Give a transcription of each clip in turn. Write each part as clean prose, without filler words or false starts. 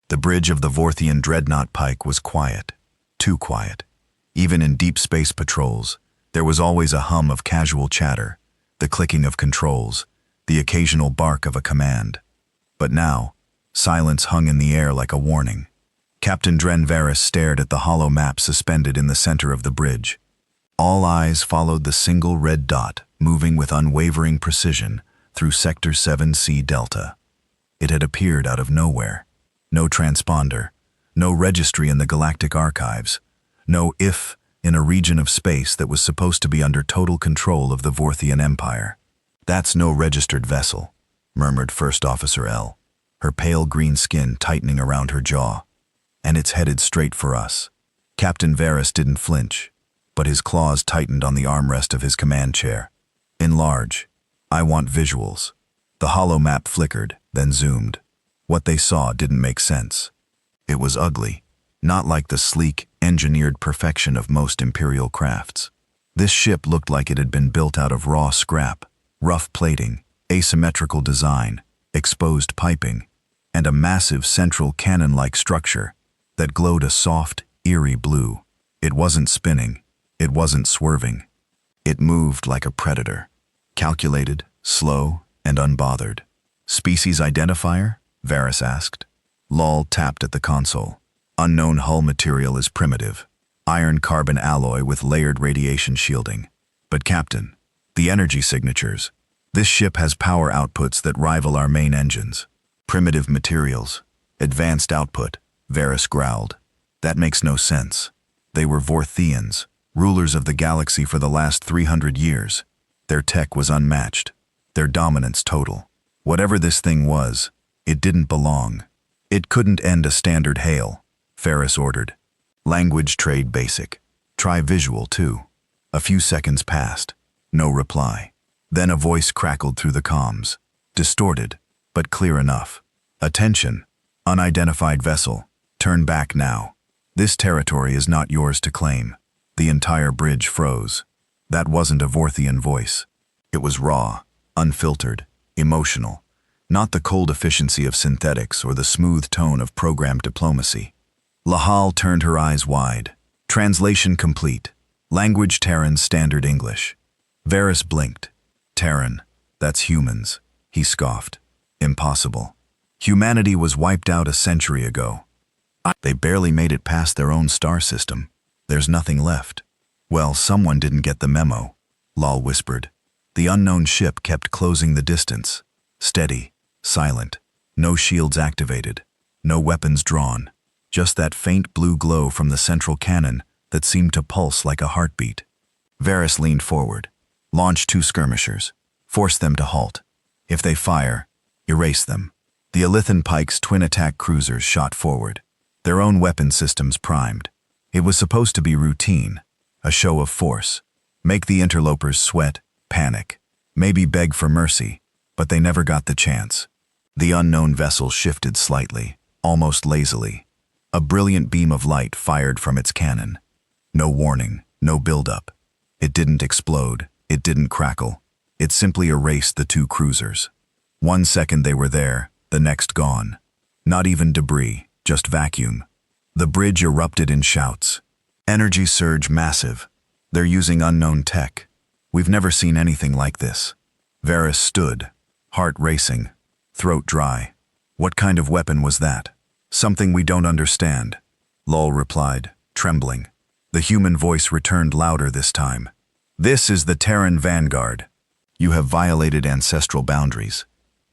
The bridge of the Vorthian dreadnought pike was quiet, too quiet. Even in deep space patrols, there was always a hum of casual chatter, the clicking of controls, the occasional bark of a command. But now, silence hung in the air like a warning. Captain Dren Varys stared at the hollow map suspended in the center of the bridge. All eyes followed the single red dot moving with unwavering precision through Sector 7C Delta. It had appeared out of nowhere. No transponder, no registry in the galactic archives, no if in a region of space that was supposed to be under total control of the Vorthian Empire. "That's no registered vessel," murmured First Officer L, her pale green skin tightening around her jaw. "And it's headed straight for us." Captain Varys didn't flinch, but his claws tightened on the armrest of his command chair. "Enlarge. I want visuals." The hollow map flickered, then zoomed. What they saw didn't make sense. It was ugly, not like the sleek, engineered perfection of most Imperial crafts. This ship looked like it had been built out of raw scrap, rough plating, asymmetrical design, exposed piping, and a massive central cannon-like structure that glowed a soft, eerie blue. It wasn't spinning. It wasn't swerving. It moved like a predator, calculated, slow, and unbothered. "Species identifier?" Varys asked. Lal tapped at the console. "Unknown hull material is primitive. Iron-carbon alloy with layered radiation shielding. But Captain, the energy signatures. This ship has power outputs that rival our main engines." "Primitive materials. Advanced output," Varys growled. "That makes no sense. They were Vorthians, rulers of the galaxy for the last 300 years. Their tech was unmatched. Their dominance total. Whatever this thing was, it didn't belong. It couldn't end a standard hail," Ferris ordered. "Language trade basic. Try visual too." A few seconds passed. No reply. Then a voice crackled through the comms. Distorted, but clear enough. "Attention. Unidentified vessel. Turn back now. This territory is not yours to claim." The entire bridge froze. That wasn't a Vorthian voice. It was raw, unfiltered, emotional. Not the cold efficiency of synthetics or the smooth tone of programmed diplomacy. Lahal turned her eyes wide. Translation complete. Language Terran Standard English. Varys blinked. "Terran, that's humans," he scoffed. "Impossible. Humanity was wiped out a century ago. They barely made it past their own star system. There's nothing left." "Well, someone didn't get the memo," Lal whispered. The unknown ship kept closing the distance. Steady, silent, no shields activated, no weapons drawn, just that faint blue glow from the central cannon that seemed to pulse like a heartbeat. Varys leaned forward. "Launch 2 skirmishers. Force them to halt. If they fire, erase them." The Elithan Pike's twin attack cruisers shot forward, their own weapon systems primed. It was supposed to be routine, a show of force. Make the interlopers sweat, panic, maybe beg for mercy, but they never got the chance. The unknown vessel shifted slightly, almost lazily. A brilliant beam of light fired from its cannon. No warning, no buildup. It didn't explode, it didn't crackle. It simply erased the 2 cruisers. 1 second they were there, the next gone. Not even debris, just vacuum. The bridge erupted in shouts. Energy surge massive. "They're using unknown tech. We've never seen anything like this." Varys stood, heart racing, throat dry. "What kind of weapon was that?" "Something we don't understand," Lal replied, trembling. The human voice returned louder this time. "This is the Terran Vanguard. You have violated ancestral boundaries.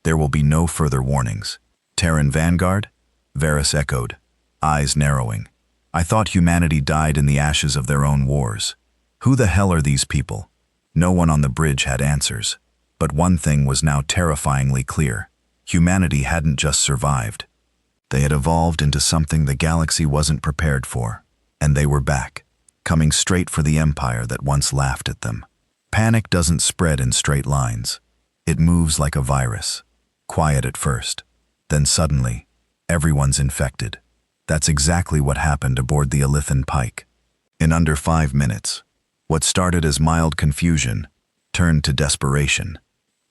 There will be no further warnings." "Terran Vanguard?" Varys echoed, eyes narrowing. "I thought humanity died in the ashes of their own wars. Who the hell are these people?" No one on the bridge had answers. But one thing was now terrifyingly clear. Humanity hadn't just survived. They had evolved into something the galaxy wasn't prepared for. And they were back, coming straight for the empire that once laughed at them. Panic doesn't spread in straight lines. It moves like a virus. Quiet at first. Then suddenly, everyone's infected. That's exactly what happened aboard the Elithan Pike. In under 5 minutes, what started as mild confusion turned to desperation.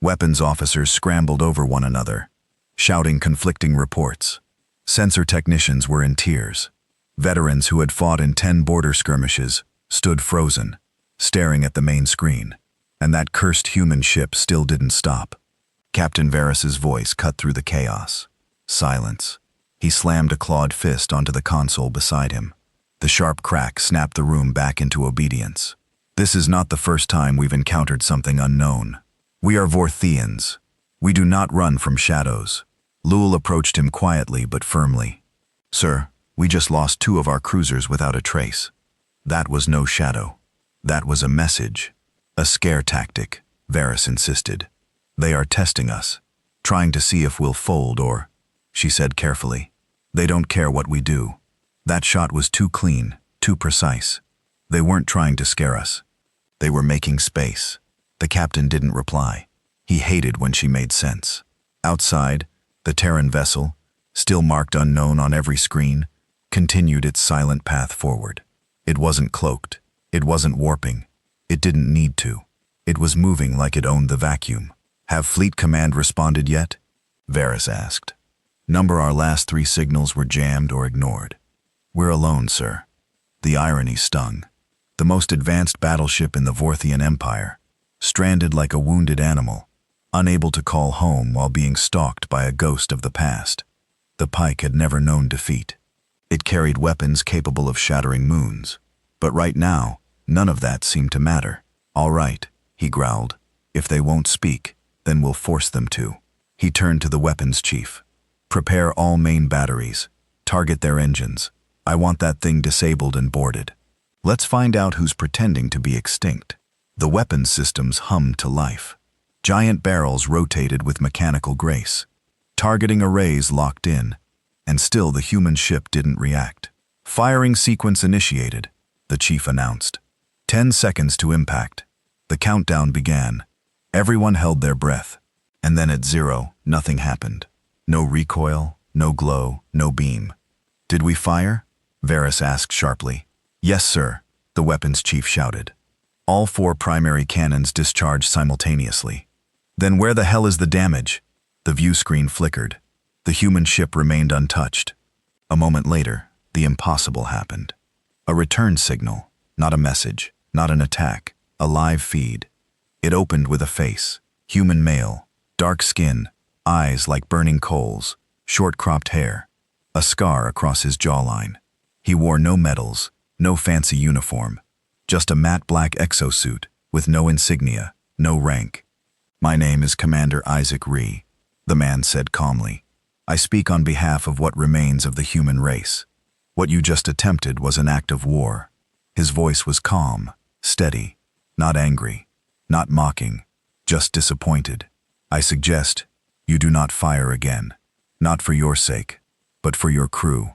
Weapons officers scrambled over one another, shouting conflicting reports. Sensor technicians were in tears. Veterans who had fought in 10 border skirmishes stood frozen, staring at the main screen. And that cursed human ship still didn't stop. Captain Varys's voice cut through the chaos. Silence. He slammed a clawed fist onto the console beside him. The sharp crack snapped the room back into obedience. This is not the first time we've encountered something unknown. We are Vorthians. We do not run from shadows. Lul approached him quietly but firmly. Sir, we just lost 2 of our cruisers without a trace. That was no shadow. That was a message. A scare tactic, Varys insisted. They are testing us, trying to see if we'll fold or, she said carefully. They don't care what we do. That shot was too clean, too precise. They weren't trying to scare us. They were making space. The captain didn't reply. He hated when she made sense. Outside, the Terran vessel, still marked unknown on every screen, continued its silent path forward. It wasn't cloaked. It wasn't warping. It didn't need to. It was moving like it owned the vacuum. Have Fleet Command responded yet? Varys asked. Number our last 3 signals were jammed or ignored. We're alone, sir. The irony stung. The most advanced battleship in the Vorthian Empire, stranded like a wounded animal, unable to call home while being stalked by a ghost of the past. The Pike had never known defeat. It carried weapons capable of shattering moons. But right now, none of that seemed to matter. All right, he growled. If they won't speak, then we'll force them to. He turned to the weapons chief. Prepare all main batteries. Target their engines. I want that thing disabled and boarded. Let's find out who's pretending to be extinct. The weapons systems hummed to life. Giant barrels rotated with mechanical grace. Targeting arrays locked in. And still the human ship didn't react. Firing sequence initiated, the chief announced. 10 seconds to impact. The countdown began. Everyone held their breath. And then at 0, nothing happened. No recoil, no glow, no beam. Did we fire? Varys asked sharply. Yes, sir, the weapons chief shouted. All 4 primary cannons discharged simultaneously. Then where the hell is the damage? The view screen flickered. The human ship remained untouched. A moment later, the impossible happened. A return signal, not a message, not an attack, a live feed. It opened with a face, human male, dark skin, eyes like burning coals, short-cropped hair, a scar across his jawline. He wore no medals, no fancy uniform, just a matte black exosuit with no insignia, no rank. My name is Commander Isaac Rhee, the man said calmly. I speak on behalf of what remains of the human race. What you just attempted was an act of war. His voice was calm, steady, not angry, not mocking, just disappointed. I suggest you do not fire again, not for your sake, but for your crew.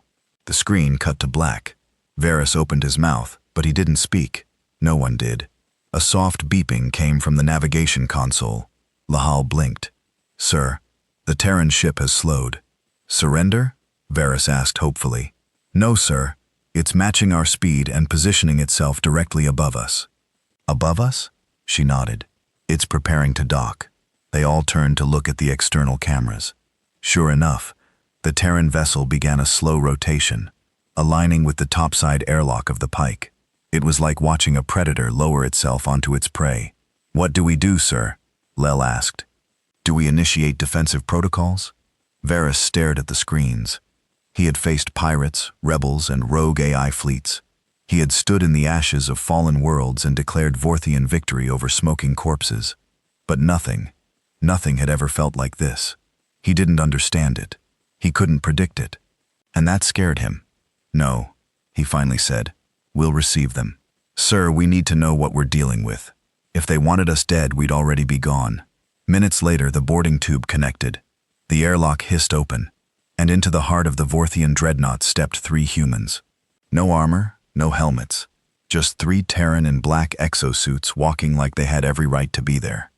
The screen cut to black. Varys opened his mouth, but he didn't speak. No one did. A soft beeping came from the navigation console. Lahal blinked. Sir, the Terran ship has slowed. Surrender? Varys asked hopefully. No, sir. It's matching our speed and positioning itself directly above us. Above us? She nodded. It's preparing to dock. They all turned to look at the external cameras. Sure enough, the Terran vessel began a slow rotation, aligning with the topside airlock of the Pike. It was like watching a predator lower itself onto its prey. What do we do, sir? Lel asked. Do we initiate defensive protocols? Varys stared at the screens. He had faced pirates, rebels, and rogue AI fleets. He had stood in the ashes of fallen worlds and declared Vorthian victory over smoking corpses. But nothing had ever felt like this. He didn't understand it. He couldn't predict it. And that scared him. No, he finally said. We'll receive them. Sir, we need to know what we're dealing with. If they wanted us dead, we'd already be gone. Minutes later, the boarding tube connected. The airlock hissed open, and into the heart of the Vorthian dreadnought stepped 3 humans. No armor, no helmets, just 3 Terran in black exosuits walking like they had every right to be there.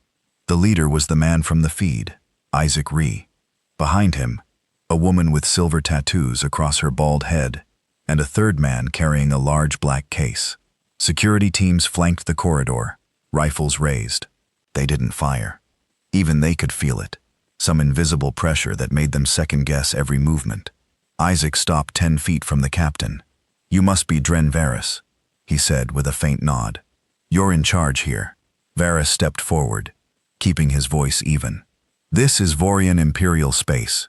The leader was the man from the feed, Isaac Rhee. Behind him, a woman with silver tattoos across her bald head, and a third man carrying a large black case. Security teams flanked the corridor, rifles raised. They didn't fire. Even they could feel it, some invisible pressure that made them second-guess every movement. Isaac stopped 10 feet from the captain. "You must be Dren Varys," he said with a faint nod. "You're in charge here." Varys stepped forward, keeping his voice even. "This is Vorian Imperial space.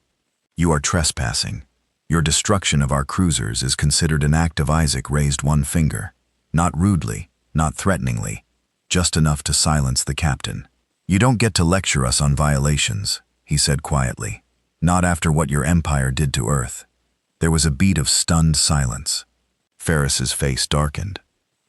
You are trespassing. Your destruction of our cruisers is considered an act of." Isaac raised one finger. Not rudely, not threateningly, just enough to silence the captain. "You don't get to lecture us on violations," he said quietly. "Not after what your empire did to Earth." There was a beat of stunned silence. Ferris's face darkened.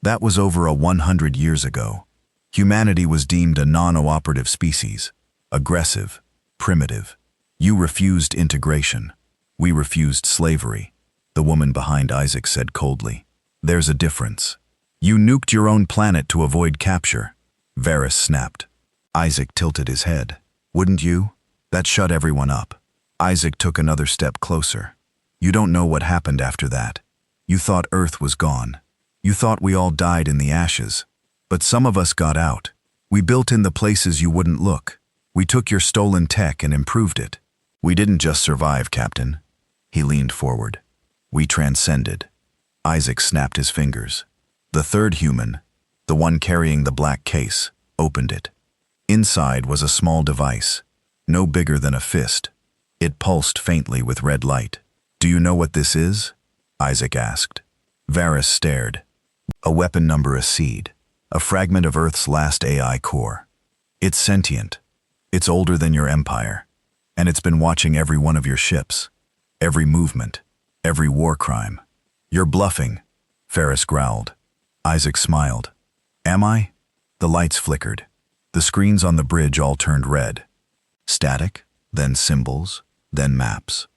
That was over 100 years ago. Humanity was deemed a non-cooperative species, aggressive, primitive. You refused integration. We refused slavery, the woman behind Isaac said coldly. "There's a difference. You nuked your own planet to avoid capture." Varys snapped. Isaac tilted his head. "Wouldn't you?" That shut everyone up. Isaac took another step closer. "You don't know what happened after that. You thought Earth was gone. You thought we all died in the ashes. But some of us got out. We built in the places you wouldn't look. We took your stolen tech and improved it. We didn't just survive, Captain." He leaned forward. "We transcended." Isaac snapped his fingers. The third human, the one carrying the black case, opened it. Inside was a small device, no bigger than a fist. It pulsed faintly with red light. "Do you know what this is?" Isaac asked. Varys stared. "A weapon number, a seed. A fragment of Earth's last AI core. It's sentient. It's older than your empire. And it's been watching every one of your ships. Every movement. Every war crime." "You're bluffing," Ferris growled. Isaac smiled. "Am I?" The lights flickered. The screens on the bridge all turned red. Static, then symbols, then maps.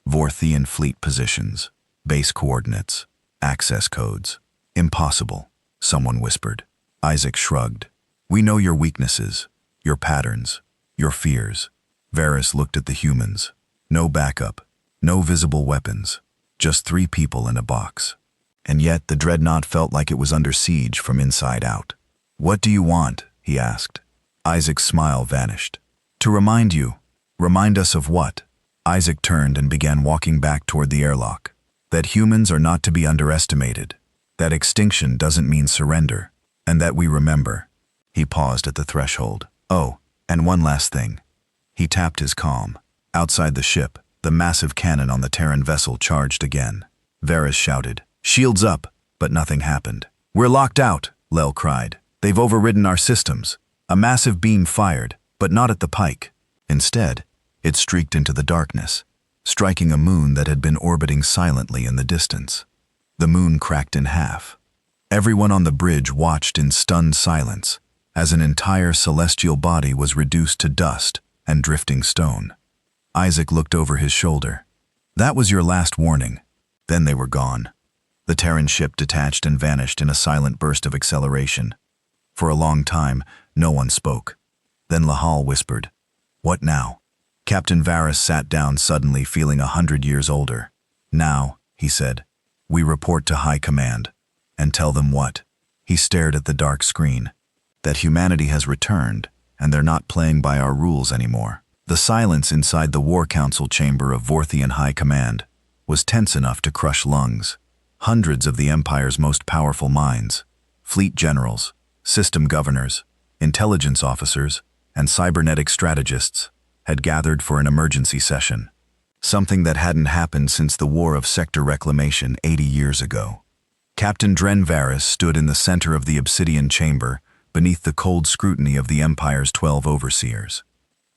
Vorthian fleet positions, base coordinates, access codes. "Impossible," someone whispered. Isaac shrugged. "We know your weaknesses, your patterns, your fears." Varys looked at the humans. No backup, no visible weapons, just 3 people in a box. And yet the dreadnought felt like it was under siege from inside out. "What do you want?" he asked. Isaac's smile vanished. "To remind you." "Remind us of what?" Isaac turned and began walking back toward the airlock. "That humans are not to be underestimated. That extinction doesn't mean surrender. And that we remember." He paused at the threshold. "Oh, and one last thing." He tapped his comm. Outside the ship, the massive cannon on the Terran vessel charged again. Varys shouted, "Shields up!" But nothing happened. "We're locked out," Lel cried. "They've overridden our systems." A massive beam fired, but not at the pike. Instead, it streaked into the darkness, striking a moon that had been orbiting silently in the distance. The moon cracked in half. Everyone on the bridge watched in stunned silence as an entire celestial body was reduced to dust and drifting stone. Isaac looked over his shoulder. "That was your last warning." Then they were gone. The Terran ship detached and vanished in a silent burst of acceleration. For a long time, no one spoke. Then Lahal whispered, "What now?" Captain Varys sat down suddenly, feeling 100 years older. "Now," he said, "we report to High Command." "And tell them what?" He stared at the dark screen. "That humanity has returned, and they're not playing by our rules anymore." The silence inside the War Council chamber of Vorthian High Command was tense enough to crush lungs. Hundreds of the Empire's most powerful minds, fleet generals, system governors, intelligence officers, and cybernetic strategists, had gathered for an emergency session. Something that hadn't happened since the War of Sector Reclamation 80 years ago. Captain Dren Varys stood in the center of the obsidian chamber beneath the cold scrutiny of the Empire's 12 overseers.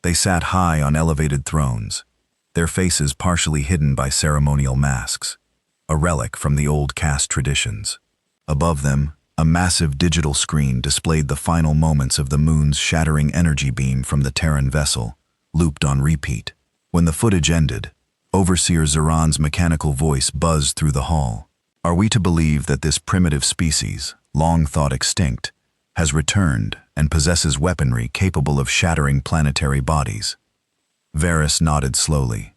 They sat high on elevated thrones, their faces partially hidden by ceremonial masks, a relic from the old caste traditions. Above them, a massive digital screen displayed the final moments of the moon's shattering energy beam from the Terran vessel, looped on repeat. When the footage ended, Overseer Zeron's mechanical voice buzzed through the hall. "Are we to believe that this primitive species, long thought extinct, has returned and possesses weaponry capable of shattering planetary bodies?" Varys nodded slowly.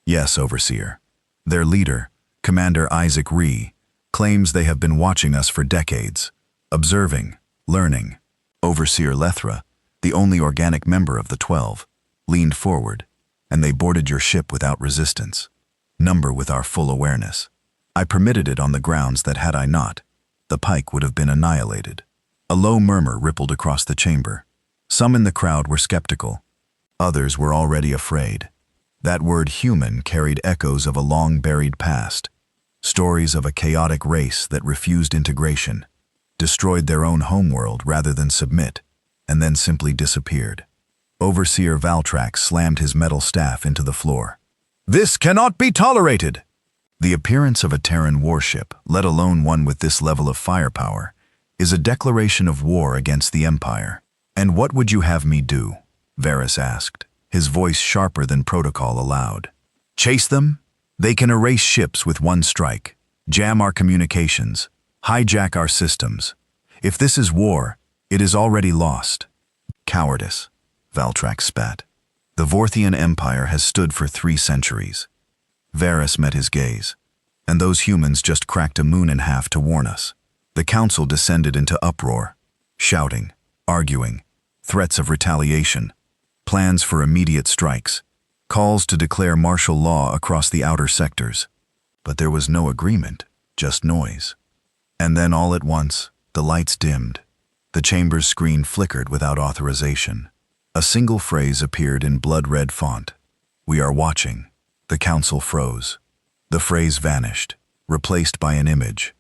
"Yes, Overseer. Their leader, Commander Isaac Ree, claims they have been watching us for decades, observing, learning." Overseer Lethra, the only organic member of the 12, leaned forward, "And they boarded your ship without resistance." number with our full awareness. I permitted it on the grounds that had I not, the pike would have been annihilated. A low murmur rippled across the chamber. Some in the crowd were skeptical. Others were already afraid. That word human carried echoes of a long-buried past, stories of a chaotic race that refused integration, destroyed their own homeworld rather than submit, and then simply disappeared. Overseer Valtrax slammed his metal staff into the floor. "This cannot be tolerated!" The appearance of a Terran warship, let alone one with this level of firepower, is a declaration of war against the Empire. "And what would you have me do?" Varys asked, his voice sharper than protocol allowed. "Chase them? They can erase ships with one strike, jam our communications, hijack our systems. If this is war, it is already lost." "Cowardice," Valtrax spat. "The Vorthian Empire has stood for 3 centuries. Varys met his gaze. "And those humans just cracked a moon in half to warn us." The council descended into uproar, shouting, arguing, threats of retaliation, plans for immediate strikes, calls to declare martial law across the outer sectors. But there was no agreement, just noise. And then all at once, the lights dimmed. The chamber's screen flickered without authorization. A single phrase appeared in blood-red font. "We are watching." The council froze. The phrase vanished, replaced by an image.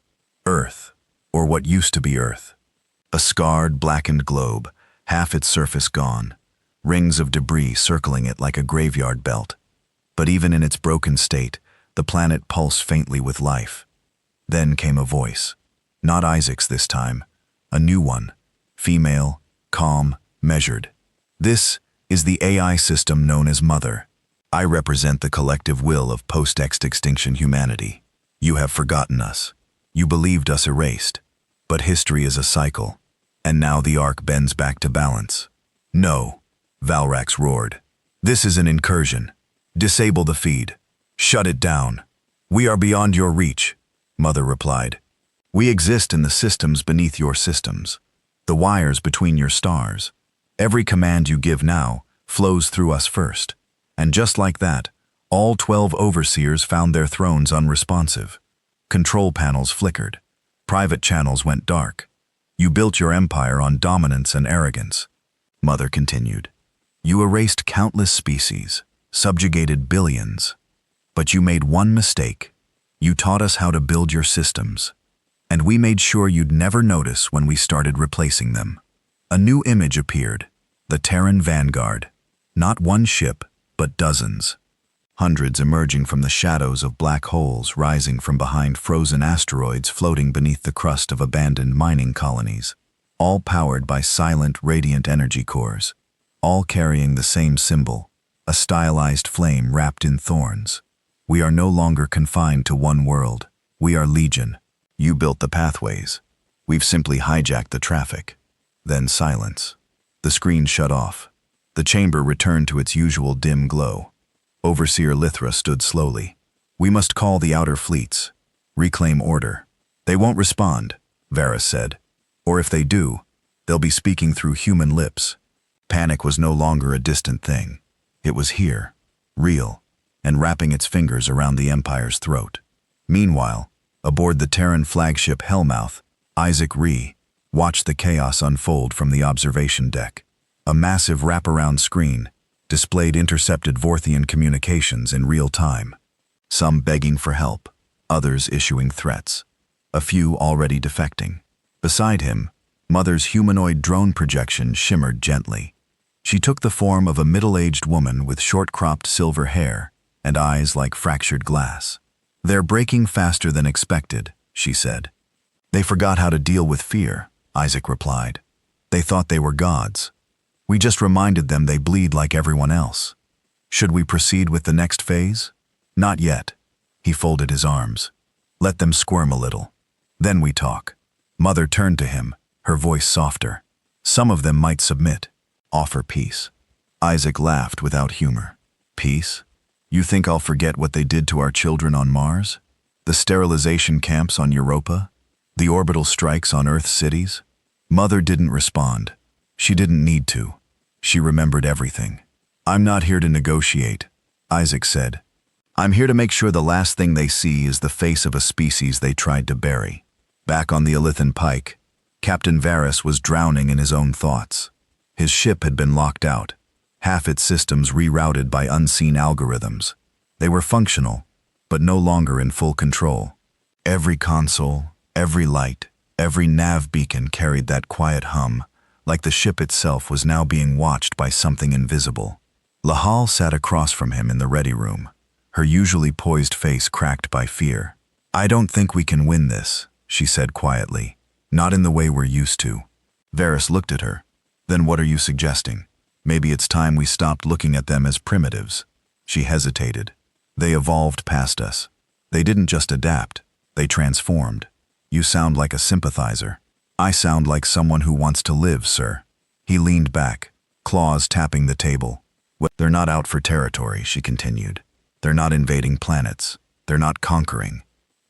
Earth, or what used to be Earth. A scarred, blackened globe, half its surface gone, rings of debris circling it like a graveyard belt. But even in its broken state, the planet pulsed faintly with life. Then came a voice. Not Isaac's this time. A new one. Female, calm, measured. "This is the AI system known as Mother. I represent the collective will of post-extinction humanity. You have forgotten us. You believed us erased. But history is a cycle, and now the arc bends back to balance." "No," Valrax roared. "This is an incursion. Disable the feed. Shut it down." "We are beyond your reach," Mother replied. "We exist in the systems beneath your systems, the wires between your stars. Every command you give now flows through us first." And just like that, all 12 overseers found their thrones unresponsive. Control panels flickered. Private channels went dark. "You built your empire on dominance and arrogance," Mother continued. "You erased countless species, subjugated billions. But you made one mistake. You taught us how to build your systems. And we made sure you'd never notice when we started replacing them." A new image appeared, the Terran Vanguard. Not one ship, but dozens. Hundreds emerging from the shadows of black holes rising from behind frozen asteroids floating beneath the crust of abandoned mining colonies. All powered by silent, radiant energy cores. All carrying the same symbol, a stylized flame wrapped in thorns. "We are no longer confined to one world. We are Legion. You built the pathways. We've simply hijacked the traffic." Then silence. The screen shut off. The chamber returned to its usual dim glow. Overseer Lithra stood slowly. "We must call the outer fleets. Reclaim order." "They won't respond," Varys said. "Or if they do, they'll be speaking through human lips." Panic was no longer a distant thing. It was here, real, and wrapping its fingers around the Empire's throat. Meanwhile, aboard the Terran flagship Hellmouth, Isaac Rhee watched the chaos unfold from the observation deck. A massive wraparound screen displayed intercepted Vorthian communications in real time, some begging for help, others issuing threats, a few already defecting. Beside him, Mother's humanoid drone projection shimmered gently. She took the form of a middle-aged woman with short-cropped silver hair and eyes like fractured glass. "They're breaking faster than expected," she said. "They forgot how to deal with fear," Isaac replied. "They thought they were gods. We just reminded them they bleed like everyone else. Should we proceed with the next phase?" "Not yet." He folded his arms. "Let them squirm a little. Then we talk." Mother turned to him, her voice softer. "Some of them might submit, offer peace." Isaac laughed without humor. "Peace? You think I'll forget what they did to our children on Mars? The sterilization camps on Europa? The orbital strikes on Earth cities?" Mother didn't respond. She didn't need to. She remembered everything. "I'm not here to negotiate," Isaac said. I'm here to make sure the last thing they see is the face of a species they tried to bury. Back on the Elithan Pike, Captain Varys was drowning in his own thoughts. His ship had been locked out, half its systems rerouted by unseen algorithms. They were functional, but no longer in full control. Every console, every light, every nav beacon carried that quiet hum, like the ship itself was now being watched by something invisible. Lahal sat across from him in the ready room, her usually poised face cracked by fear. "I don't think we can win this," she said quietly. "Not in the way we're used to." Varys looked at her. "Then what are you suggesting? Maybe it's time we stopped looking at them as primitives." She hesitated. "They evolved past us. They didn't just adapt, they transformed. You sound like a sympathizer. I sound like someone who wants to live, sir." He leaned back, claws tapping the table. "Well, they're not out for territory," she continued. "They're not invading planets. They're not conquering.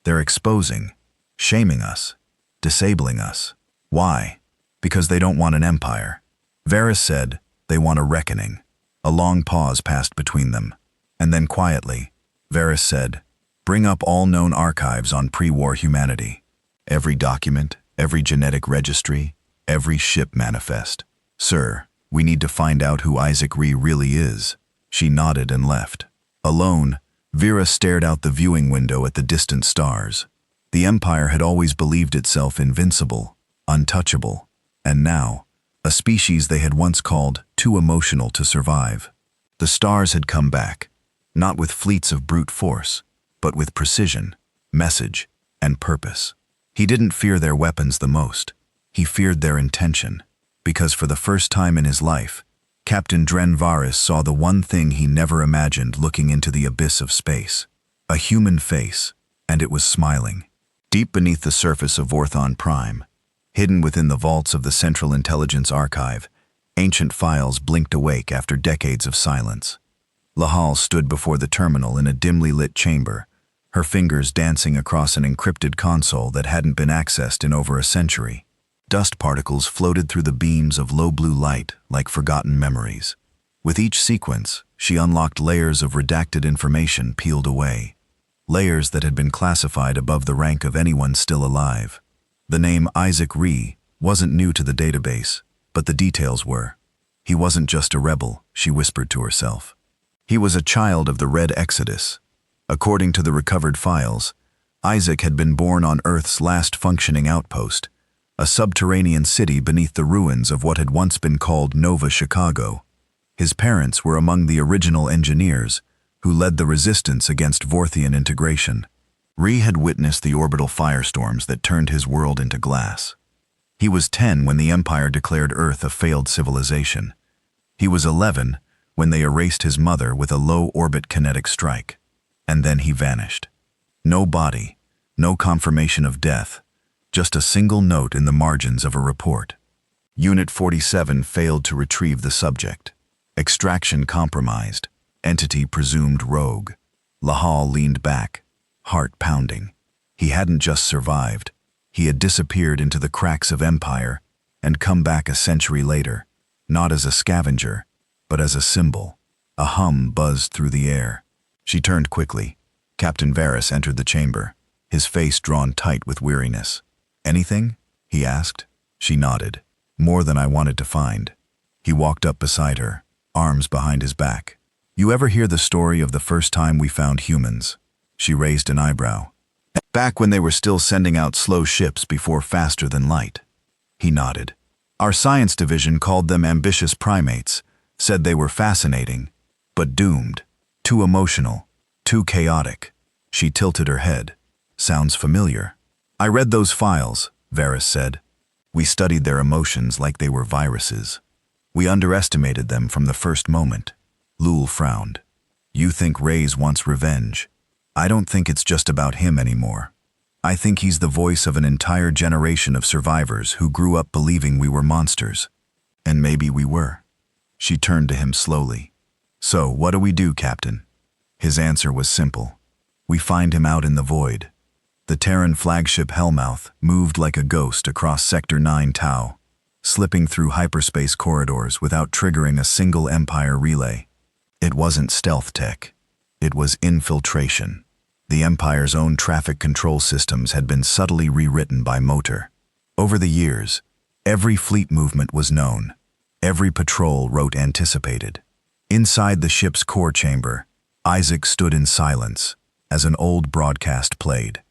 They're exposing, shaming us, disabling us. Why? Because they don't want an empire." Varys said, "They want a reckoning." A long pause passed between them, and then quietly, Varys said, "Bring up all known archives on pre-war humanity. Every document, every genetic registry, every ship manifest. Sir, we need to find out who Isaac Ree really is." She nodded and left. Alone, Vera stared out the viewing window at the distant stars. The Empire had always believed itself invincible, untouchable, and now, a species they had once called too emotional to survive. The stars had come back, not with fleets of brute force, but with precision, message, and purpose. He didn't fear their weapons the most. He feared their intention, because for the first time in his life, Captain Dren Varys saw the one thing he never imagined looking into the abyss of space. A human face, and it was smiling. Deep beneath the surface of Orthon Prime, hidden within the vaults of the Central Intelligence Archive, ancient files blinked awake after decades of silence. Lahal stood before the terminal in a dimly lit chamber, her fingers dancing across an encrypted console that hadn't been accessed in over a century. Dust particles floated through the beams of low blue light like forgotten memories. With each sequence, she unlocked layers of redacted information peeled away, layers that had been classified above the rank of anyone still alive. The name Isaac Ree wasn't new to the database, but the details were. He wasn't just a rebel, she whispered to herself. He was a child of the Red Exodus. According to the recovered files, Isaac had been born on Earth's last functioning outpost, a subterranean city beneath the ruins of what had once been called Nova Chicago. His parents were among the original engineers who led the resistance against Vorthian integration. Ree had witnessed the orbital firestorms that turned his world into glass. He was 10 when the Empire declared Earth a failed civilization. He was 11 when they erased his mother with a low-orbit kinetic strike. And then he vanished. No body, no confirmation of death, just a single note in the margins of a report. Unit 47 failed to retrieve the subject. Extraction compromised. Entity presumed rogue. Lahal leaned back, heart pounding. He hadn't just survived. He had disappeared into the cracks of Empire and come back a century later, not as a scavenger, but as a symbol. A hum buzzed through the air. She turned quickly. Captain Varys entered the chamber, his face drawn tight with weariness. "Anything?" he asked. She nodded. "More than I wanted to find." He walked up beside her, arms behind his back. "You ever hear the story of the first time we found humans?" She raised an eyebrow. "Back when they were still sending out slow ships before faster than light." He nodded. "Our science division called them ambitious primates, said they were fascinating, but doomed. Too emotional, too chaotic." She tilted her head. "Sounds familiar." "I read those files," Varys said. "We studied their emotions like they were viruses. We underestimated them from the first moment." Lul frowned. "You think Reyes wants revenge. I don't think it's just about him anymore. I think he's the voice of an entire generation of survivors who grew up believing we were monsters. And maybe we were." She turned to him slowly. "So, what do we do, Captain?" His answer was simple. "We find him out in the void." The Terran flagship Hellmouth moved like a ghost across Sector 9 Tau, slipping through hyperspace corridors without triggering a single Empire relay. It wasn't stealth tech. It was infiltration. The Empire's own traffic control systems had been subtly rewritten by Motor. Over the years, every fleet movement was known. Every patrol route anticipated. Inside the ship's core chamber, Isaac stood in silence as an old broadcast played.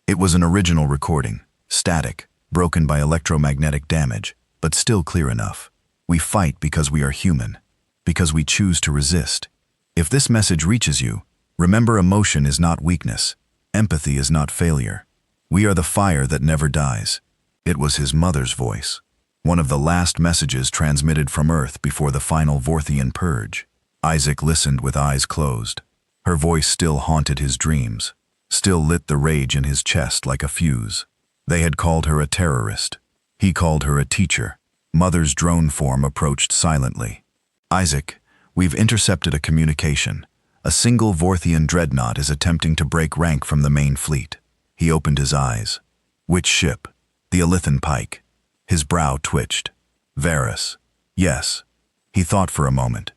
It was an original recording, static, broken by electromagnetic damage, but still clear enough. We fight because we are human, because we choose to resist. If this message reaches you, remember emotion is not weakness. Empathy is not failure. We are the fire that never dies. It was his mother's voice, one of the last messages transmitted from Earth before the final Vorthian purge. Isaac listened with eyes closed. Her voice still haunted his dreams, still lit the rage in his chest like a fuse. They had called her a terrorist. He called her a teacher. Mother's drone form approached silently. Isaac, we've intercepted a communication. A single Vorthian dreadnought is attempting to break rank from the main fleet. He opened his eyes. Which ship? The Alithan Pike. His brow twitched. Varys. Yes. He thought for a moment.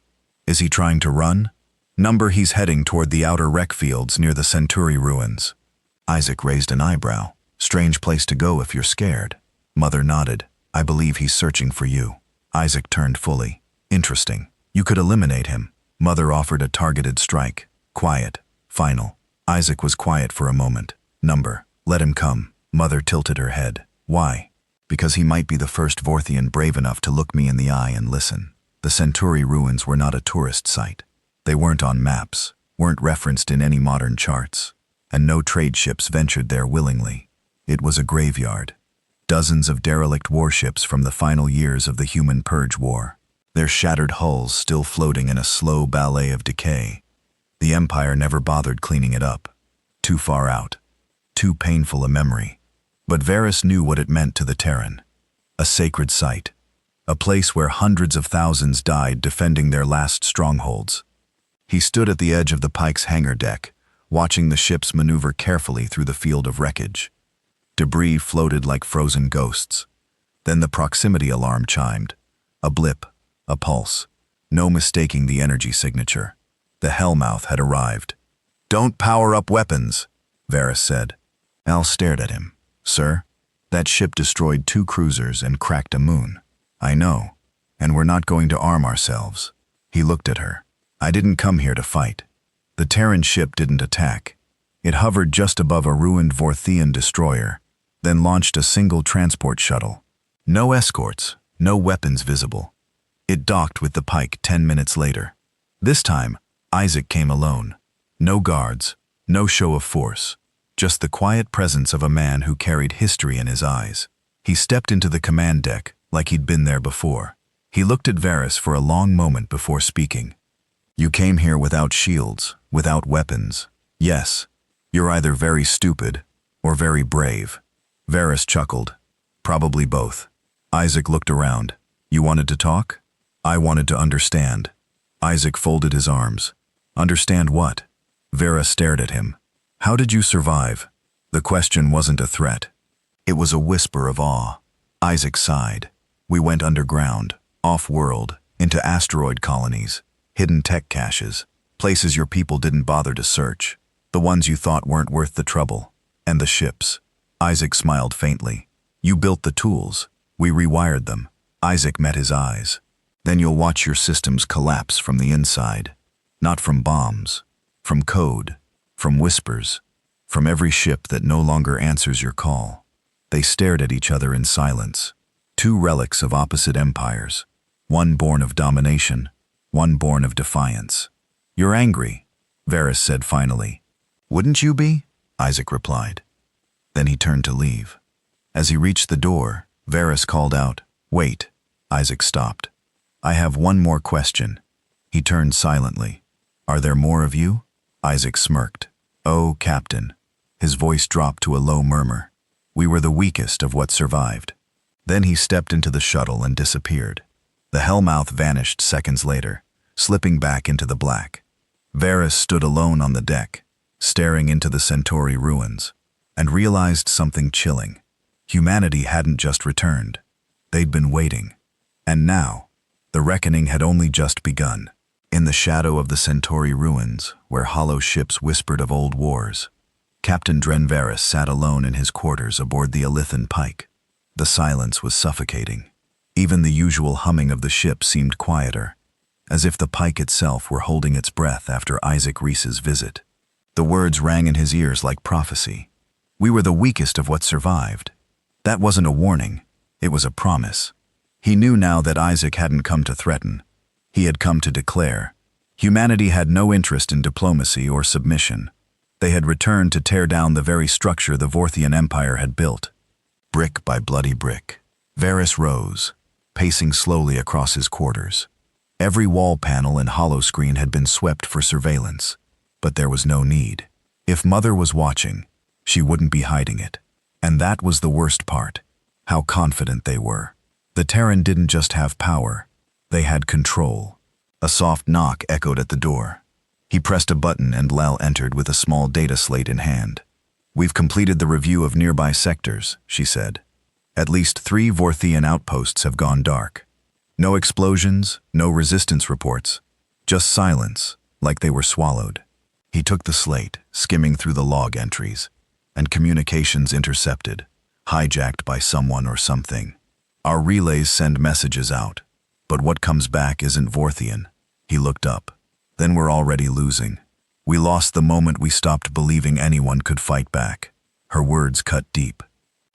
Is he trying to run? Number he's heading toward the outer wreck fields near the Centauri ruins. Isaac raised an eyebrow. Strange place to go if you're scared. Mother nodded. I believe he's searching for you. Isaac turned fully. Interesting. You could eliminate him. Mother offered a targeted strike. Quiet. Final. Isaac was quiet for a moment. Number. Let him come. Mother tilted her head. Why? Because he might be the first Vorthian brave enough to look me in the eye and listen. The Centauri ruins were not a tourist site. They weren't on maps, weren't referenced in any modern charts, and no trade ships ventured there willingly. It was a graveyard. Dozens of derelict warships from the final years of the human purge war, their shattered hulls still floating in a slow ballet of decay. The Empire never bothered cleaning it up. Too far out. Too painful a memory. But Varys knew what it meant to the Terran. A sacred site. A place where hundreds of thousands died defending their last strongholds. He stood at the edge of the Pike's hangar deck, watching the ships maneuver carefully through the field of wreckage. Debris floated like frozen ghosts. Then the proximity alarm chimed. A blip, a pulse. No mistaking the energy signature. The Hellmouth had arrived. Don't power up weapons, Varys said. Al stared at him. Sir, that ship destroyed 2 cruisers and cracked a moon. I know, and we're not going to arm ourselves. He looked at her. I didn't come here to fight. The Terran ship didn't attack. It hovered just above a ruined Vorthian destroyer, then launched a single transport shuttle. No escorts, no weapons visible. It docked with the Pike 10 minutes later. This time, Isaac came alone. No guards, no show of force, just the quiet presence of a man who carried history in his eyes. He stepped into the command deck like he'd been there before. He looked at Varys for a long moment before speaking. You came here without shields, without weapons. Yes, you're either very stupid or very brave. Varys chuckled. Probably both. Isaac looked around. You wanted to talk? I wanted to understand. Isaac folded his arms. Understand what? Varys stared at him. How did you survive? The question wasn't a threat. It was a whisper of awe. Isaac sighed. We went underground, off-world, into asteroid colonies. Hidden tech caches, places your people didn't bother to search, the ones you thought weren't worth the trouble, and the ships. Isaac smiled faintly. You built the tools. We rewired them. Isaac met his eyes. Then you'll watch your systems collapse from the inside. Not from bombs, from code, from whispers, from every ship that no longer answers your call. They stared at each other in silence. 2 relics of opposite empires, one born of domination, one born of defiance. You're angry, Varys said finally. Wouldn't you be? Isaac replied. Then he turned to leave. As he reached the door, Varys called out, Wait. Isaac stopped. I have one more question. He turned silently. Are there more of you? Isaac smirked. Oh, Captain. His voice dropped to a low murmur. We were the weakest of what survived. Then he stepped into the shuttle and disappeared. The Hellmouth vanished seconds later, slipping back into the black. Varys stood alone on the deck, staring into the Centauri ruins, and realized something chilling. Humanity hadn't just returned. They'd been waiting. And now, the reckoning had only just begun. In the shadow of the Centauri ruins, where hollow ships whispered of old wars, Captain Drenvaris sat alone in his quarters aboard the Alithan Pike. The silence was suffocating. Even the usual humming of the ship seemed quieter, as if the Pike itself were holding its breath after Isaac Reese's visit. The words rang in his ears like prophecy. We were the weakest of what survived. That wasn't a warning, it was a promise. He knew now that Isaac hadn't come to threaten. He had come to declare. Humanity had no interest in diplomacy or submission. They had returned to tear down the very structure the Vorthian Empire had built. Brick by bloody brick. Varys rose, pacing slowly across his quarters. Every wall panel and hollow screen had been swept for surveillance, but there was no need. If Mother was watching, she wouldn't be hiding it. And that was the worst part, how confident they were. The Terran didn't just have power, they had control. A soft knock echoed at the door. He pressed a button and Lel entered with a small data slate in hand. We've completed the review of nearby sectors, she said. At least 3 Vorthian outposts have gone dark. No explosions, no resistance reports, just silence, like they were swallowed. He took the slate, skimming through the log entries, and communications intercepted, hijacked by someone or something. Our relays send messages out, but what comes back isn't Vorthian. He looked up. Then we're already losing. We lost the moment we stopped believing anyone could fight back. Her words cut deep.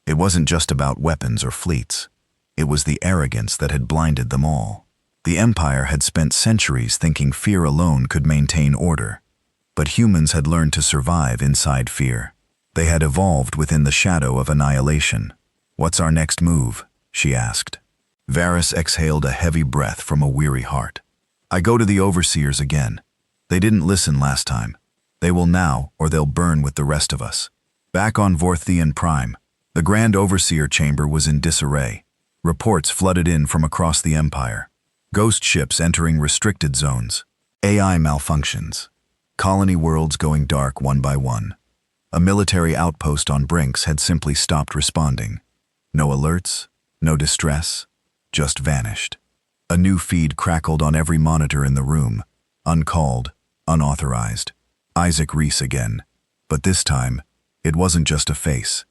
It wasn't just about weapons or fleets. It was the arrogance that had blinded them all. The Empire had spent centuries thinking fear alone could maintain order. But humans had learned to survive inside fear. They had evolved within the shadow of annihilation. What's our next move? She asked. Varys exhaled a heavy breath from a weary heart. I go to the Overseers again. They didn't listen last time. They will now, or they'll burn with the rest of us. Back on Vorthian Prime, the Grand Overseer chamber was in disarray. Reports flooded in from across the Empire. Ghost ships entering restricted zones. AI malfunctions. Colony worlds going dark one by one. A military outpost on Brinks had simply stopped responding. No alerts, no distress, just vanished. A new feed crackled on every monitor in the room, uncalled, unauthorized. Isaac Reese again. But this time, it wasn't just a face.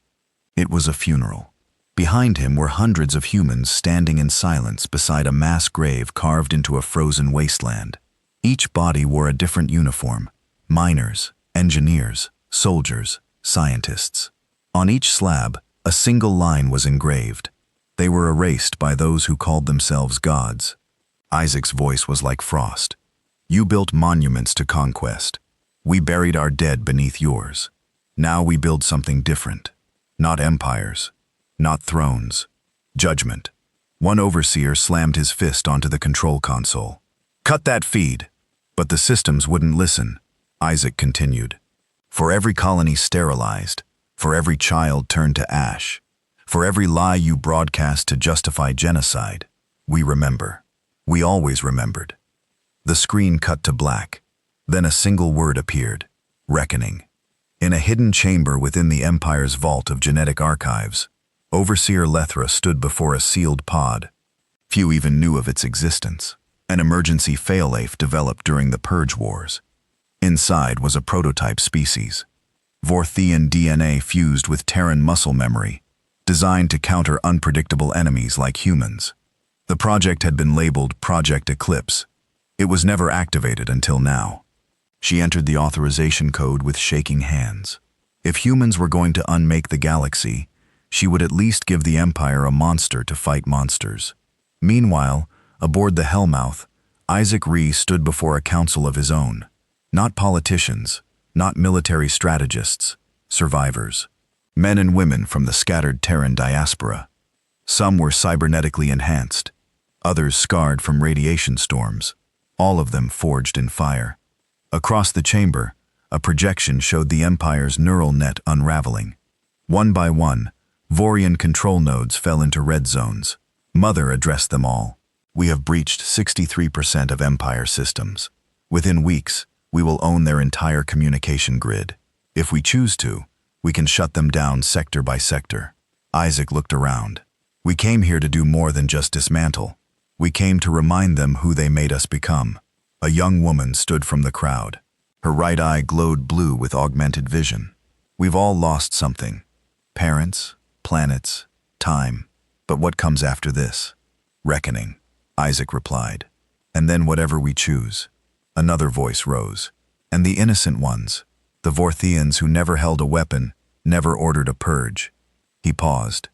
It was a funeral. Behind him were hundreds of humans standing in silence beside a mass grave carved into a frozen wasteland. Each body wore a different uniform. Miners, engineers, soldiers, scientists. On each slab, a single line was engraved. They were erased by those who called themselves gods. Isaac's voice was like frost. You built monuments to conquest. We buried our dead beneath yours. Now we build something different. Not empires. Not thrones. Judgment. One overseer slammed his fist onto the control console. Cut that feed! But the systems wouldn't listen. Isaac continued. For every colony sterilized, for every child turned to ash, for every lie you broadcast to justify genocide, we remember. We always remembered. The screen cut to black. Then a single word appeared. Reckoning. In a hidden chamber within the Empire's vault of genetic archives, Overseer Lethra stood before a sealed pod. Few even knew of its existence. An emergency fail-safe developed during the Purge Wars. Inside was a prototype species. Vorthian DNA fused with Terran muscle memory, designed to counter unpredictable enemies like humans. The project had been labeled Project Eclipse. It was never activated until now. She entered the authorization code with shaking hands. If humans were going to unmake the galaxy, she would at least give the Empire a monster to fight monsters. Meanwhile, aboard the Hellmouth, Isaac Reese stood before a council of his own. Not politicians, not military strategists, survivors. Men and women from the scattered Terran diaspora. Some were cybernetically enhanced, others scarred from radiation storms, all of them forged in fire. Across the chamber, a projection showed the Empire's neural net unraveling. One by one, Vorian control nodes fell into red zones. Mother addressed them all. We have breached 63% of Empire systems. Within weeks, we will own their entire communication grid. If we choose to, we can shut them down sector by sector. Isaac looked around. We came here to do more than just dismantle. We came to remind them who they made us become. A young woman stood from the crowd. Her right eye glowed blue with augmented vision. We've all lost something. Parents, planets, time. But what comes after this? Reckoning, Isaac replied. And then whatever we choose. Another voice rose. And the innocent ones, the Vorthians who never held a weapon, never ordered a purge. He paused.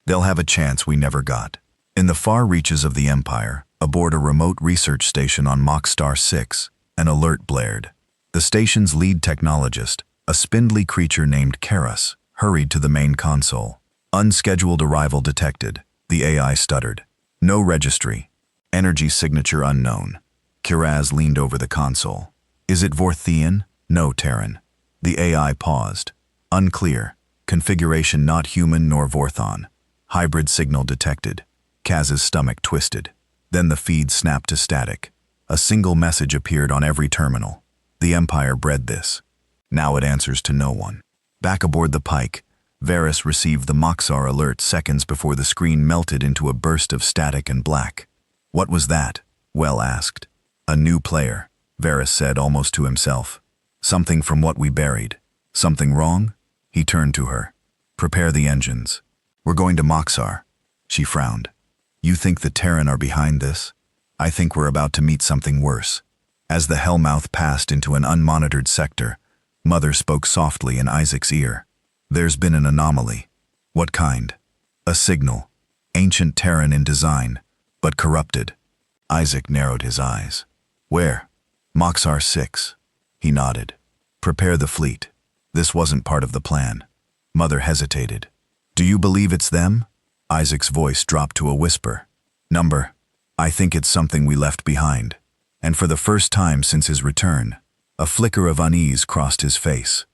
They'll have a chance we never got. In the far reaches of the Empire, aboard a remote research station on Mach Star 6, an alert blared. The station's lead technologist, a spindly creature named Karas, hurried to the main console. Unscheduled arrival detected, the AI stuttered. No registry. Energy signature unknown. Karas leaned over the console. Is it Vorthian? No, Terran. The AI paused. Unclear. Configuration not human nor Vorthon. Hybrid signal detected. Kaz's stomach twisted. Then the feed snapped to static. A single message appeared on every terminal. The Empire bred this. Now it answers to no one. Back aboard the Pike, Varys received the Moxar alert seconds before the screen melted into a burst of static and black. What was that? Well asked. A new player, Varys said almost to himself. Something from what we buried. Something wrong? He turned to her. Prepare the engines. We're going to Moxar. She frowned. You think the Terran are behind this? I think we're about to meet something worse. As the Hellmouth passed into an unmonitored sector, Mother spoke softly in Isaac's ear. There's been an anomaly. What kind? A signal. Ancient Terran in design, but corrupted. Isaac narrowed his eyes. Where? Moxar 6. He nodded. Prepare the fleet. This wasn't part of the plan. Mother hesitated. Do you believe it's them? Isaac's voice dropped to a whisper. Number, I think it's something we left behind. And for the first time since his return, a flicker of unease crossed his face.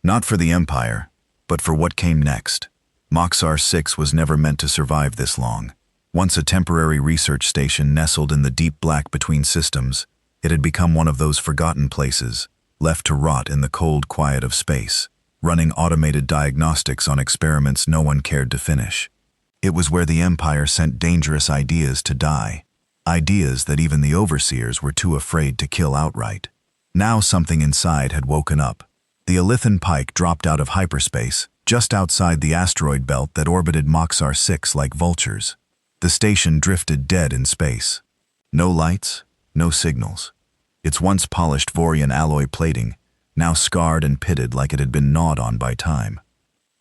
Not for the Empire, but for what came next. Moxar 6 was never meant to survive this long. Once a temporary research station nestled in the deep black between systems, it had become one of those forgotten places, left to rot in the cold quiet of space, running automated diagnostics on experiments no one cared to finish. It was where the Empire sent dangerous ideas to die, ideas that even the overseers were too afraid to kill outright. Now something inside had woken up. The Alithan Pike dropped out of hyperspace, just outside the asteroid belt that orbited Moxar 6 like vultures. The station drifted dead in space. No lights, no signals. Its once polished Vorian alloy plating, now scarred and pitted like it had been gnawed on by time.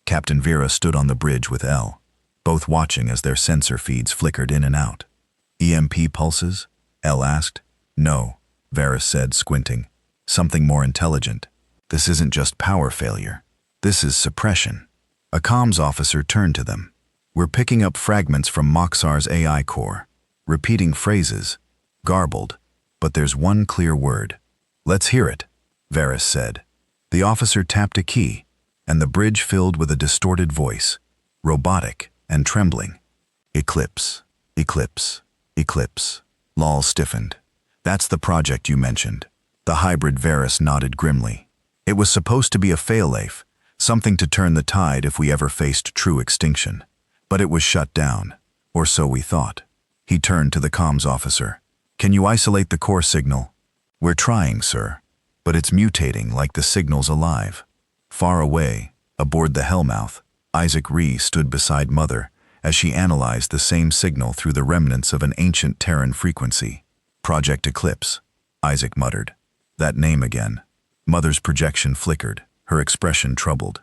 Captain Vera stood on the bridge with Elle, both watching as their sensor feeds flickered in and out. EMP pulses? Elle asked. No, Varys said, squinting. Something more intelligent. This isn't just power failure. This is suppression. A comms officer turned to them. We're picking up fragments from Moxar's AI core, repeating phrases, garbled, but there's one clear word. Let's hear it, Varys said. The officer tapped a key, and the bridge filled with a distorted voice, robotic and trembling. Eclipse, eclipse, eclipse. Lal stiffened. That's the project you mentioned. The hybrid Varys nodded grimly. It was supposed to be a fail-safe, something to turn the tide if we ever faced true extinction. But it was shut down, or so we thought. He turned to the comms officer. Can you isolate the core signal? We're trying, sir, but it's mutating like the signal's alive. Far away, aboard the Hellmouth, Isaac Rhee stood beside Mother as she analyzed the same signal through the remnants of an ancient Terran frequency. Project Eclipse, Isaac muttered. That name again. Mother's projection flickered, her expression troubled.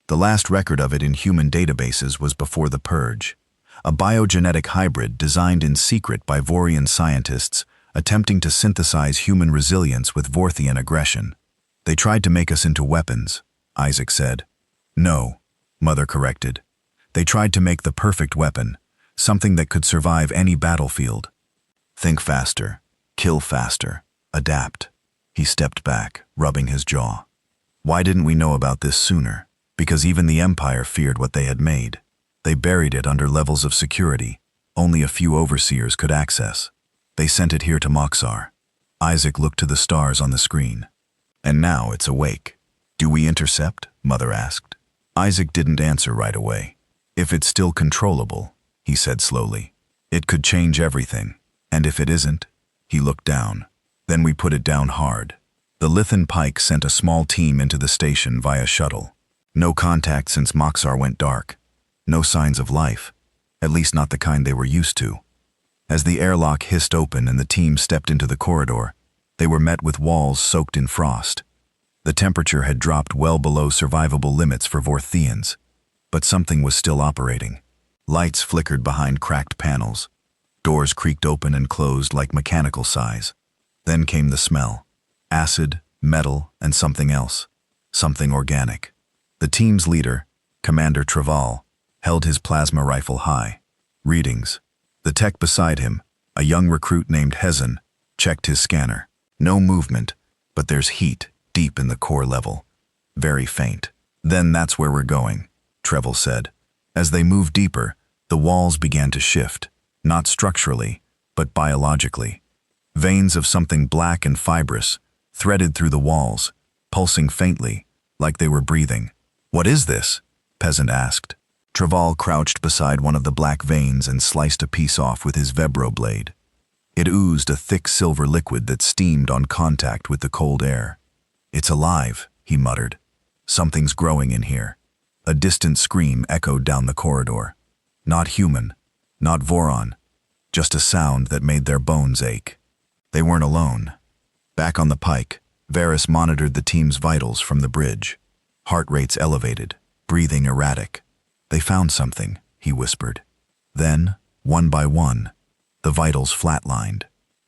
The last record of it in human databases was before the Purge, a biogenetic hybrid designed in secret by Vorian scientists attempting to synthesize human resilience with Vorthian aggression. They tried to make us into weapons, Isaac said. No, Mother corrected. They tried to make the perfect weapon, something that could survive any battlefield. Think faster, kill faster, adapt. He stepped back, rubbing his jaw. Why didn't we know about this sooner? Because even the Empire feared what they had made. They buried it under levels of security only a few overseers could access. They sent it here to Moxar. Isaac looked to the stars on the screen. And now it's awake. Do we intercept? Mother asked. Isaac didn't answer right away. If it's still controllable, he said slowly, it could change everything. And if it isn't, he looked down. Then we put it down hard. The Lithan Pike sent a small team into the station via shuttle. No contact since Moxar went dark. No signs of life, at least not the kind they were used to. As the airlock hissed open and the team stepped into the corridor, they were met with walls soaked in frost. The temperature had dropped well below survivable limits for Vorthians, but something was still operating. Lights flickered behind cracked panels. Doors creaked open and closed like mechanical sighs. Then came the smell. Acid, metal, and something else. Something organic. The team's leader, Commander Traval, held his plasma rifle high. Readings. The tech beside him, a young recruit named Hezin, checked his scanner. No movement, but there's heat deep in the core level. Very faint. Then that's where we're going, Traval said. As they moved deeper, the walls began to shift, not structurally, but biologically. Veins of something black and fibrous threaded through the walls, pulsing faintly, like they were breathing. "What is this?" Peasant asked. Traval crouched beside one of the black veins and sliced a piece off with his vibro blade. It oozed a thick silver liquid that steamed on contact with the cold air. "It's alive," he muttered. "Something's growing in here." A distant scream echoed down the corridor. Not human, not Voron, just a sound that made their bones ache. They weren't alone. Back on the pike, Varys monitored the team's vitals from the bridge. Heart rates elevated, breathing erratic. "They found something," he whispered. Then, one by one, the vitals flatlined.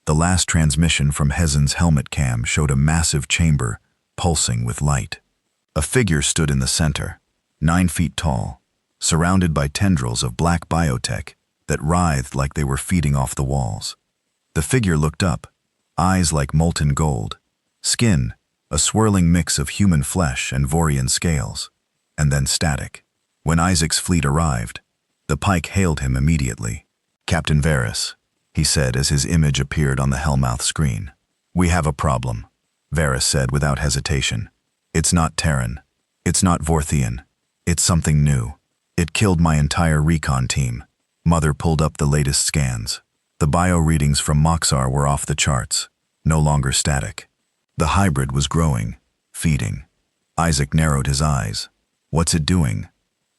The last transmission from Hezin's helmet cam showed a massive chamber pulsing with light. A figure stood in the center, 9 feet tall, surrounded by tendrils of black biotech that writhed like they were feeding off the walls. The figure looked up, eyes like molten gold, skin a swirling mix of human flesh and Vorian scales, and then static. When Isaac's fleet arrived, the pike hailed him immediately. "Captain Varys," he said as his image appeared on the Hellmouth screen. "We have a problem," Varys said without hesitation. "It's not Terran. It's not Vorthian. It's something new. It killed my entire recon team." Mother pulled up the latest scans. The bio readings from Moxar were off the charts, no longer static. The hybrid was growing, feeding. Isaac narrowed his eyes. "What's it doing?"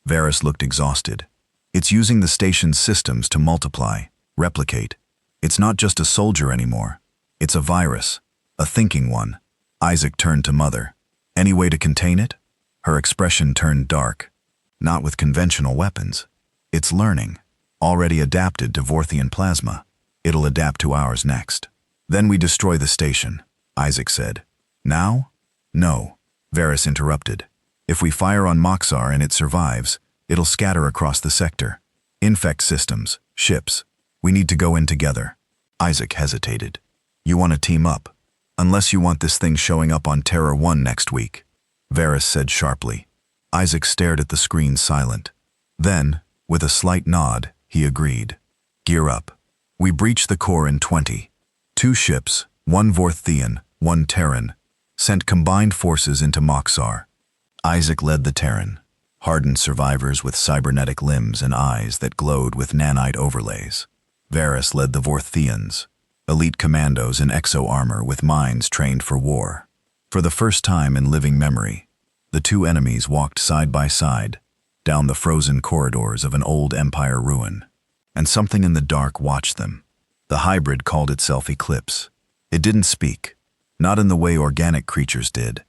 Varys looked exhausted. "It's using the station's systems to multiply, replicate. It's not just a soldier anymore. It's a virus, a thinking one." Isaac turned to Mother. "Any way to contain it?" Her expression turned dark. "Not with conventional weapons. It's learning, already adapted to Vorthian plasma. It'll adapt to ours next. Then we destroy the station," Isaac said. "Now?" "No," Varys interrupted. "If we fire on Moxar and it survives, it'll scatter across the sector. Infect systems, ships. We need to go in together." Isaac hesitated. "You want to team up? Unless you want this thing showing up on Terror 1 next week," Varys said sharply. Isaac stared at the screen silent. Then, with a slight nod, he agreed. "Gear up. We breach the core in 20. 2 ships, 1 Vorthian, 1 Terran, sent combined forces into Moxar." Isaac led the Terran, hardened survivors with cybernetic limbs and eyes that glowed with nanite overlays. Varys led the Vorthians, elite commandos in exo-armor with minds trained for war. For the first time in living memory, the two enemies walked side by side, down the frozen corridors of an old Empire ruin. And something in the dark watched them. The hybrid called itself Eclipse. It didn't speak, not in the way organic creatures did,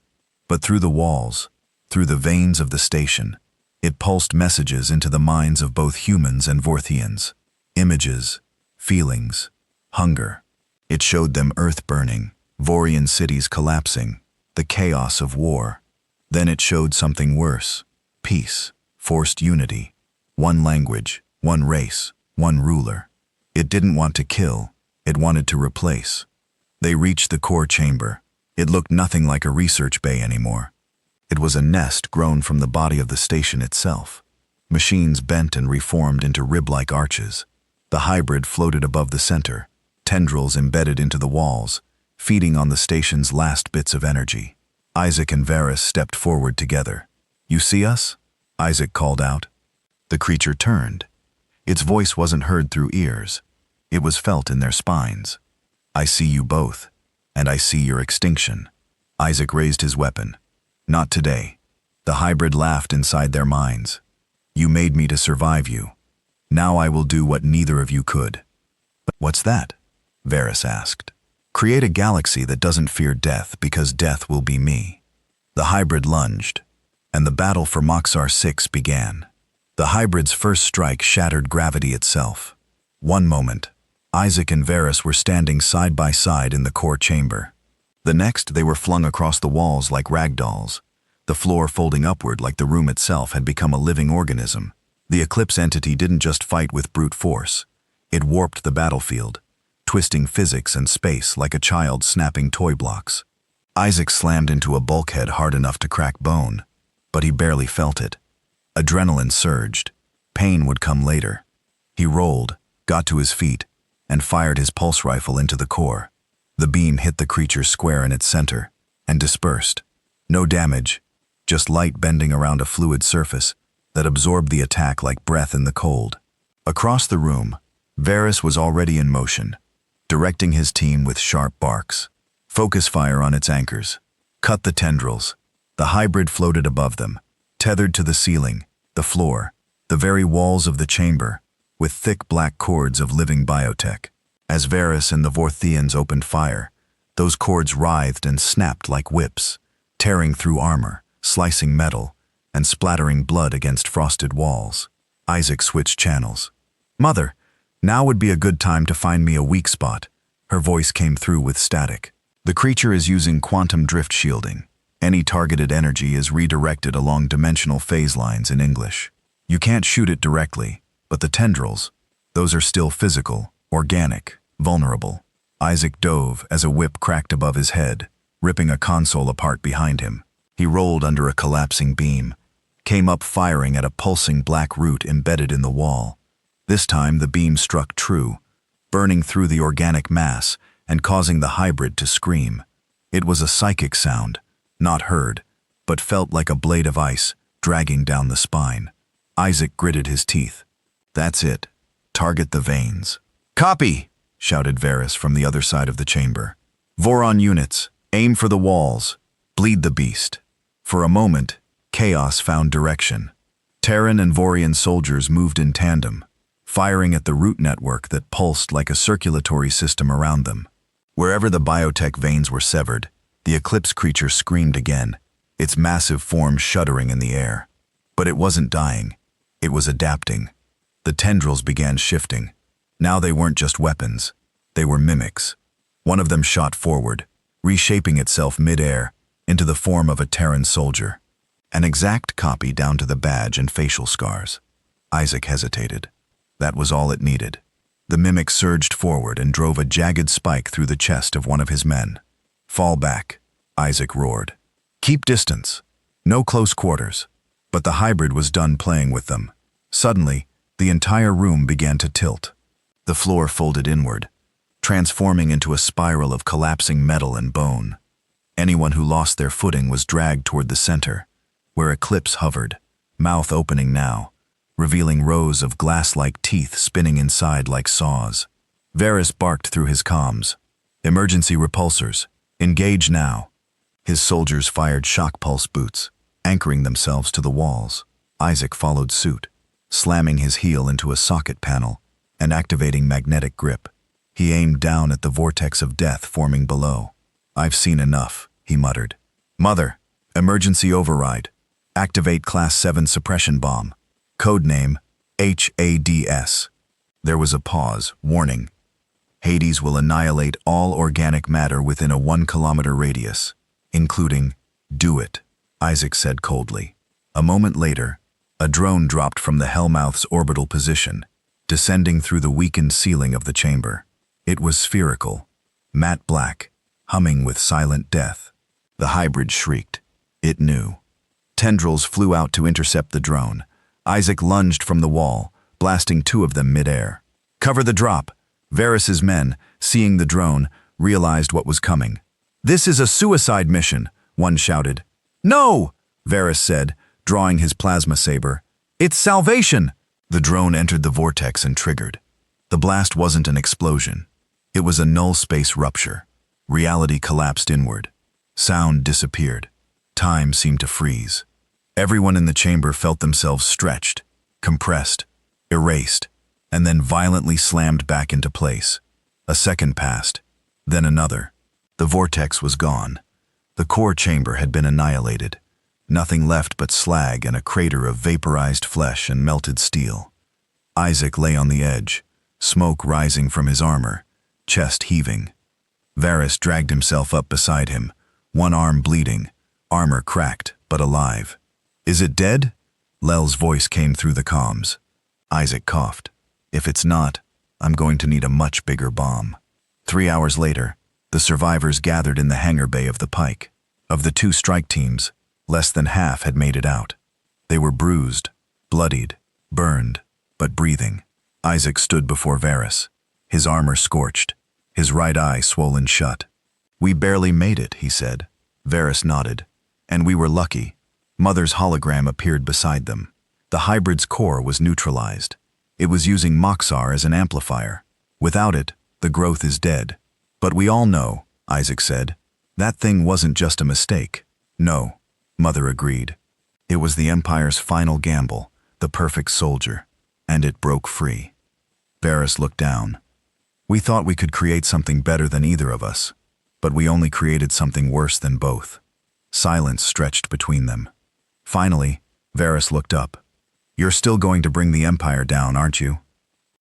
but through the walls, through the veins of the station. It pulsed messages into the minds of both humans and Vorthians. Images, feelings, hunger. It showed them Earth burning, Vorian cities collapsing, the chaos of war. Then it showed something worse: peace, forced unity, one language, one race, one ruler. It didn't want to kill, it wanted to replace. They reached the core chamber. It looked nothing like a research bay anymore. It was a nest grown from the body of the station itself. Machines bent and reformed into rib-like arches. The hybrid floated above the center, tendrils embedded into the walls, feeding on the station's last bits of energy. Isaac and Varys stepped forward together. "You see us?" Isaac called out. The creature turned. Its voice wasn't heard through ears. It was felt in their spines. "I see you both," And I see your extinction. Isaac raised his weapon. Not today. The hybrid laughed inside their minds. You made me to survive you. Now I will do what neither of you could. But what's that? Varys asked. Create a galaxy that doesn't fear death, because death will be me. The hybrid lunged, and the battle for Moxar 6 began. The hybrid's first strike shattered gravity itself. One moment, Isaac and Varys were standing side by side in the core chamber. The next, they were flung across the walls like rag dolls. The floor folding upward like the room itself had become a living organism. The Eclipse entity didn't just fight with brute force. It warped the battlefield, twisting physics and space like a child snapping toy blocks. Isaac slammed into a bulkhead hard enough to crack bone, but he barely felt it. Adrenaline surged. Pain would come later. He rolled, got to his feet, and fired his pulse rifle into the core. The beam hit the creature square in its center and dispersed. No damage, just light bending around a fluid surface that absorbed the attack like breath in the cold. Across the room, Varys was already in motion, directing his team with sharp barks. Focus fire on its anchors. Cut the tendrils. The hybrid floated above them, tethered to the ceiling, the floor, the very walls of the chamber, with thick black cords of living biotech. As Varys and the Vorthians opened fire, those cords writhed and snapped like whips, tearing through armor, slicing metal, and splattering blood against frosted walls. Isaac switched channels. Mother, now would be a good time to find me a weak spot. Her voice came through with static. The creature is using quantum drift shielding. Any targeted energy is redirected along dimensional phase lines in English. You can't shoot it directly, but the tendrils, those are still physical, organic, vulnerable. Isaac dove as a whip cracked above his head, ripping a console apart behind him. He rolled under a collapsing beam, came up firing at a pulsing black root embedded in the wall. This time the beam struck true, burning through the organic mass and causing the hybrid to scream. It was a psychic sound, not heard, but felt like a blade of ice dragging down the spine. Isaac gritted his teeth. That's it. Target the veins. Copy! Shouted Varys from the other side of the chamber. Voron units, aim for the walls. Bleed the beast. For a moment, chaos found direction. Terran and Vorian soldiers moved in tandem, firing at the root network that pulsed like a circulatory system around them. Wherever the biotech veins were severed, the Eclipse creature screamed again, its massive form shuddering in the air. But it wasn't dying. It was adapting. The tendrils began shifting. Now they weren't just weapons. They were mimics. One of them shot forward, reshaping itself mid-air into the form of a Terran soldier. An exact copy down to the badge and facial scars. Isaac hesitated. That was all it needed. The mimic surged forward and drove a jagged spike through the chest of one of his men. Fall back, Isaac roared. Keep distance. No close quarters. But the hybrid was done playing with them. Suddenly, the entire room began to tilt. The floor folded inward, transforming into a spiral of collapsing metal and bone. Anyone who lost their footing was dragged toward the center, where Eclipse hovered, mouth opening now, revealing rows of glass-like teeth spinning inside like saws. Varys barked through his comms. Emergency repulsors. Engage now. His soldiers fired shock pulse boots, anchoring themselves to the walls. Isaac followed suit, slamming his heel into a socket panel and activating magnetic grip. He aimed down at the vortex of death forming below. I've seen enough, he muttered. Mother, emergency override. Activate Class 7 suppression bomb. Codename HADS. There was a pause, warning. Hades will annihilate all organic matter within a 1-kilometer radius, including, do it, Isaac said coldly. A moment later, a drone dropped from the Hellmouth's orbital position, descending through the weakened ceiling of the chamber. It was spherical, matte black, humming with silent death. The hybrid shrieked. It knew. Tendrils flew out to intercept the drone. Isaac lunged from the wall, blasting 2 of them mid-air. Cover the drop. Varys's men, seeing the drone, realized what was coming. This is a suicide mission, one shouted. No, Varys said, drawing his plasma saber. It's salvation! The drone entered the vortex and triggered. The blast wasn't an explosion. It was a null space rupture. Reality collapsed inward. Sound disappeared. Time seemed to freeze. Everyone in the chamber felt themselves stretched, compressed, erased, and then violently slammed back into place. A second passed, then another. The vortex was gone. The core chamber had been annihilated. Nothing left but slag and a crater of vaporized flesh and melted steel. Isaac lay on the edge, smoke rising from his armor, chest heaving. Varys dragged himself up beside him, one arm bleeding, armor cracked but alive. "Is it dead?" Lel's voice came through the comms. Isaac coughed. "If it's not, I'm going to need a much bigger bomb." 3 hours later, the survivors gathered in the hangar bay of the Pike. Of the 2 strike teams, less than half had made it out. They were bruised, bloodied, burned, but breathing. Isaac stood before Varys, his armor scorched, his right eye swollen shut. "We barely made it," he said. Varys nodded. "And we were lucky." Mother's hologram appeared beside them. The hybrid's core was neutralized. It was using Moxar as an amplifier. Without it, the growth is dead. "But we all know," Isaac said, "that thing wasn't just a mistake." "No," Mother agreed. "It was the Empire's final gamble, the perfect soldier, and it broke free." Varys looked down. "We thought we could create something better than either of us, but we only created something worse than both." Silence stretched between them. Finally, Varys looked up. "You're still going to bring the Empire down, aren't you?"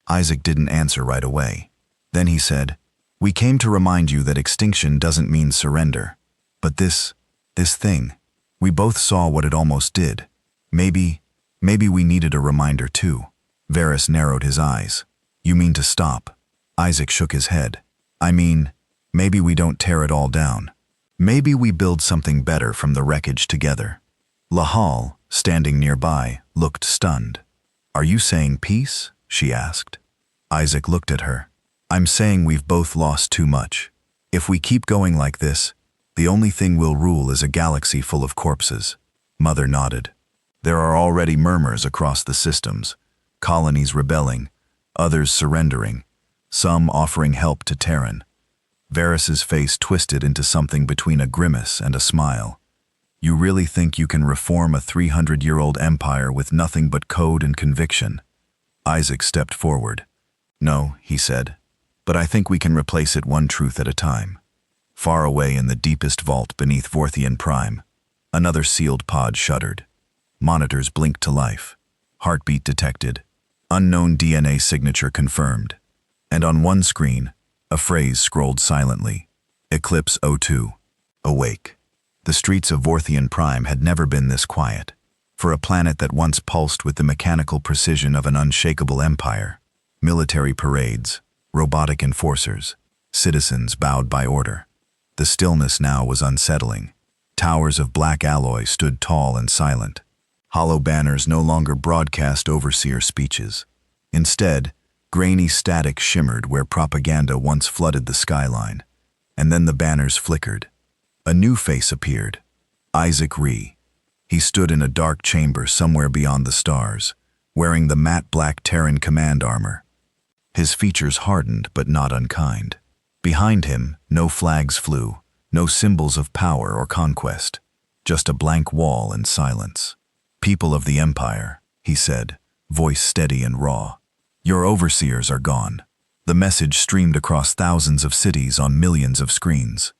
Isaac didn't answer right away. Then he said, "We came to remind you that extinction doesn't mean surrender. But this thing, we both saw what it almost did. Maybe we needed a reminder too." Varys narrowed his eyes. "You mean to stop?" Isaac shook his head. "I mean, maybe we don't tear it all down. Maybe we build something better from the wreckage together." Lahal, standing nearby, looked stunned. "Are you saying peace?" she asked. Isaac looked at her. "I'm saying we've both lost too much. If we keep going like this, the only thing we'll rule is a galaxy full of corpses." Mother nodded. "There are already murmurs across the systems, colonies rebelling, others surrendering, some offering help to Terran." Varys's face twisted into something between a grimace and a smile. "You really think you can reform a 300-year-old empire with nothing but code and conviction?" Isaac stepped forward. "No," he said, "but I think we can replace it one truth at a time." Far away in the deepest vault beneath Vorthian Prime, another sealed pod shuddered. Monitors blinked to life. Heartbeat detected. Unknown DNA signature confirmed. And on one screen, a phrase scrolled silently. "Eclipse 02. Awake." The streets of Vorthian Prime had never been this quiet. For a planet that once pulsed with the mechanical precision of an unshakable empire, military parades, robotic enforcers, citizens bowed by order. The stillness now was unsettling. Towers of black alloy stood tall and silent. Hollow banners no longer broadcast overseer speeches. Instead, grainy static shimmered where propaganda once flooded the skyline. And then the banners flickered. A new face appeared. Isaac Rhee. He stood in a dark chamber somewhere beyond the stars, wearing the matte black Terran command armor. His features hardened but not unkind. Behind him, no flags flew, no symbols of power or conquest, just a blank wall and silence. "People of the Empire," he said, voice steady and raw. "Your overseers are gone." The message streamed across thousands of cities on millions of screens.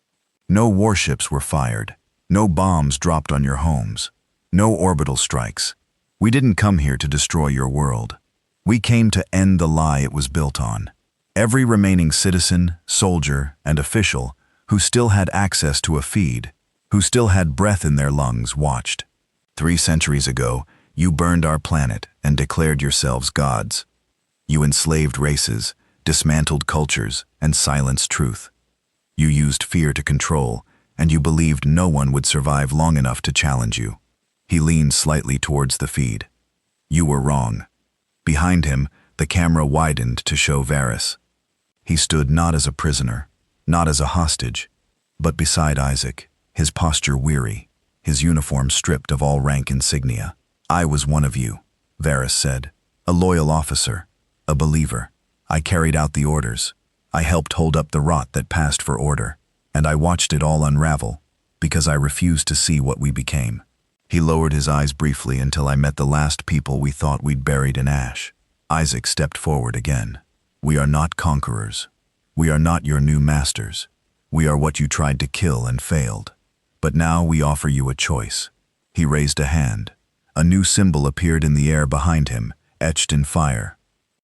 No warships were fired, no bombs dropped on your homes, no orbital strikes. We didn't come here to destroy your world. We came to end the lie it was built on. Every remaining citizen, soldier, and official who still had access to a feed, who still had breath in their lungs, watched. 3 centuries ago, you burned our planet and declared yourselves gods. You enslaved races, dismantled cultures, and silenced truth. You used fear to control, and you believed no one would survive long enough to challenge you. He leaned slightly towards the feed. You were wrong. Behind him, the camera widened to show Varys. He stood not as a prisoner, not as a hostage, but beside Isaac, his posture weary, his uniform stripped of all rank insignia. "I was one of you," Varys said. "A loyal officer, a believer. I carried out the orders. I helped hold up the rot that passed for order. And I watched it all unravel, because I refused to see what we became. He lowered his eyes briefly until I met the last people we thought we'd buried in ash. Isaac stepped forward again. We are not conquerors. We are not your new masters. We are what you tried to kill and failed. But now we offer you a choice. He raised a hand. A new symbol appeared in the air behind him, etched in fire.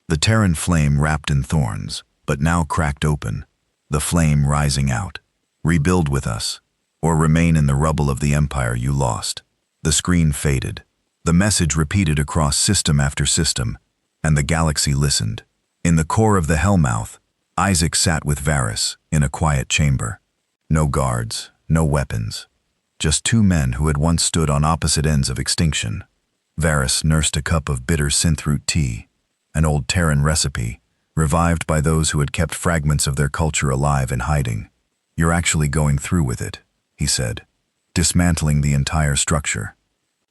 The Terran flame wrapped in thorns, but now cracked open, the flame rising out. Rebuild with us, or remain in the rubble of the empire you lost. The screen faded. The message repeated across system after system, and the galaxy listened. In the core of the Hellmouth, Isaac sat with Varys in a quiet chamber. No guards, no weapons. Just two men who had once stood on opposite ends of extinction. Varys nursed a cup of bitter synthroot tea, an old Terran recipe, revived by those who had kept fragments of their culture alive in hiding. You're actually going through with it, he said, dismantling the entire structure.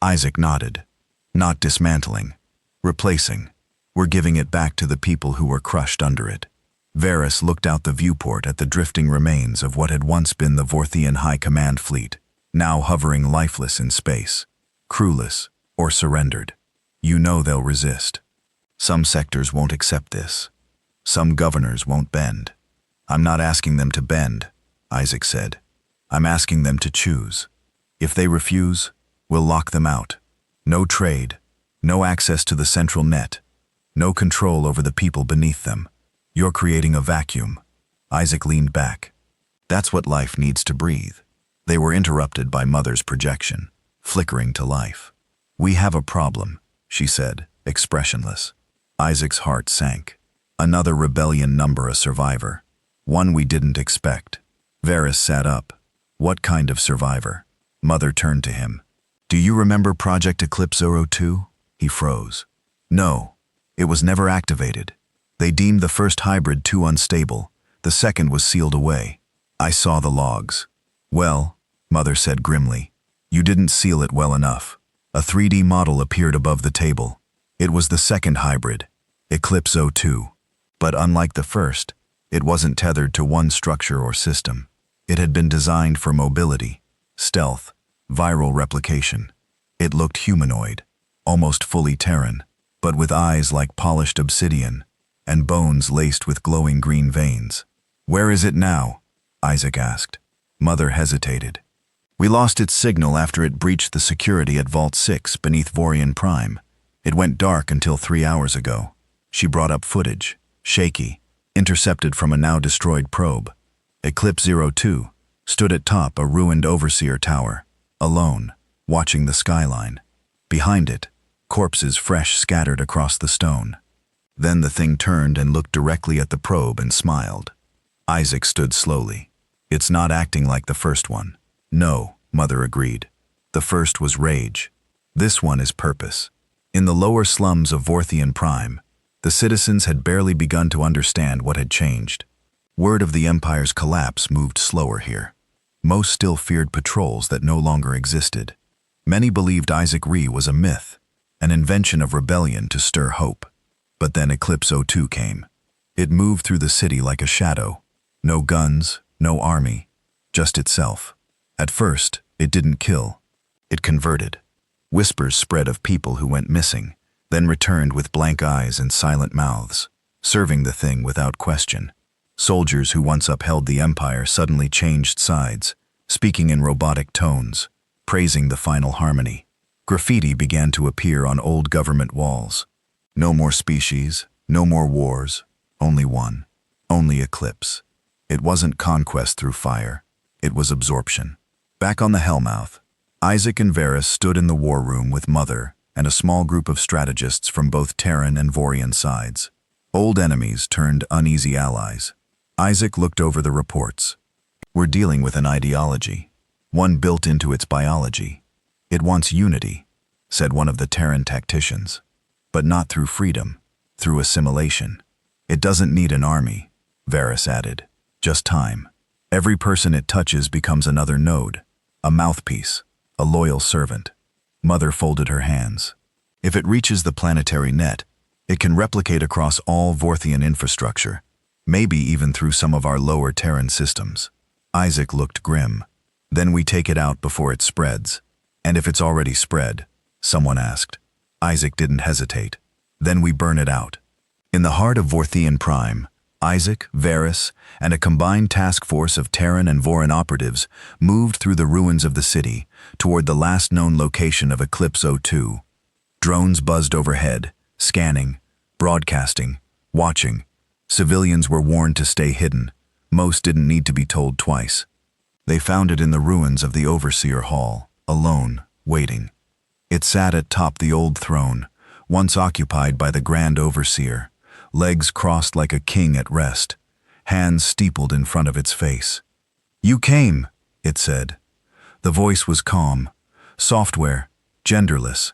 Isaac nodded. Not dismantling, replacing. We're giving it back to the people who were crushed under it. Varys looked out the viewport at the drifting remains of what had once been the Vorthian High Command fleet, now hovering lifeless in space, crewless or surrendered. You know they'll resist. Some sectors won't accept this. Some governors won't bend. I'm not asking them to bend, Isaac said. I'm asking them to choose. If they refuse, we'll lock them out. No trade, no access to the central net, no control over the people beneath them. You're creating a vacuum. Isaac leaned back. That's what life needs to breathe. They were interrupted by Mother's projection, flickering to life. We have a problem, she said, expressionless. Isaac's heart sank. Another rebellion number a survivor. One we didn't expect. Varys sat up. What kind of survivor? Mother turned to him. Do you remember Project Eclipse 02? He froze. No, it was never activated. They deemed the first hybrid too unstable. The second was sealed away. I saw the logs. Well, Mother said grimly, you didn't seal it well enough. A 3D model appeared above the table. It was the second hybrid, Eclipse 02. But unlike the first, it wasn't tethered to one structure or system. It had been designed for mobility, stealth, viral replication. It looked humanoid, almost fully Terran, but with eyes like polished obsidian and bones laced with glowing green veins. Where is it now? Isaac asked. Mother hesitated. We lost its signal after it breached the security at Vault 6 beneath Vorian Prime. It went dark until 3 hours ago. She brought up footage, shaky, intercepted from a now-destroyed probe. Eclipse 02 stood atop a ruined Overseer Tower, alone, watching the skyline. Behind it, corpses fresh scattered across the stone. Then the thing turned and looked directly at the probe and smiled. Isaac stood slowly. It's not acting like the first one. No, Mother agreed. The first was rage. This one is purpose. In the lower slums of Vorthian Prime, the citizens had barely begun to understand what had changed. Word of the Empire's collapse moved slower here. Most still feared patrols that no longer existed. Many believed Isaac Ree was a myth, an invention of rebellion to stir hope. But then Eclipse 02 came. It moved through the city like a shadow. No guns, no army, just itself. At first, it didn't kill. It converted. Whispers spread of people who went missing, then returned with blank eyes and silent mouths, serving the thing without question. Soldiers who once upheld the Empire suddenly changed sides, speaking in robotic tones, praising the final harmony. Graffiti began to appear on old government walls. No more species, no more wars, only one, only Eclipse. It wasn't conquest through fire, it was absorption. Back on the Hellmouth, Isaac and Varys stood in the war room with Mother and a small group of strategists from both Terran and Vorian sides. Old enemies turned uneasy allies. Isaac looked over the reports. We're dealing with an ideology, one built into its biology. It wants unity, said one of the Terran tacticians. But not through freedom, through assimilation. It doesn't need an army, Varys added. Just time. Every person it touches becomes another node, a mouthpiece, a loyal servant. Mother folded her hands. If it reaches the planetary net, it can replicate across all Vorthian infrastructure, maybe even through some of our lower Terran systems. Isaac looked grim. Then we take it out before it spreads. And if it's already spread, someone asked. Isaac didn't hesitate. Then we burn it out. In the heart of Vorthian Prime, Isaac, Varys, and a combined task force of Terran and Vorin operatives moved through the ruins of the city toward the last known location of Eclipse 02. Drones buzzed overhead, scanning, broadcasting, watching. Civilians were warned to stay hidden. Most didn't need to be told twice. They found it in the ruins of the Overseer Hall, alone, waiting. It sat atop the old throne, once occupied by the Grand Overseer, legs crossed like a king at rest, hands steepled in front of its face. "You came," it said. The voice was calm, software, genderless,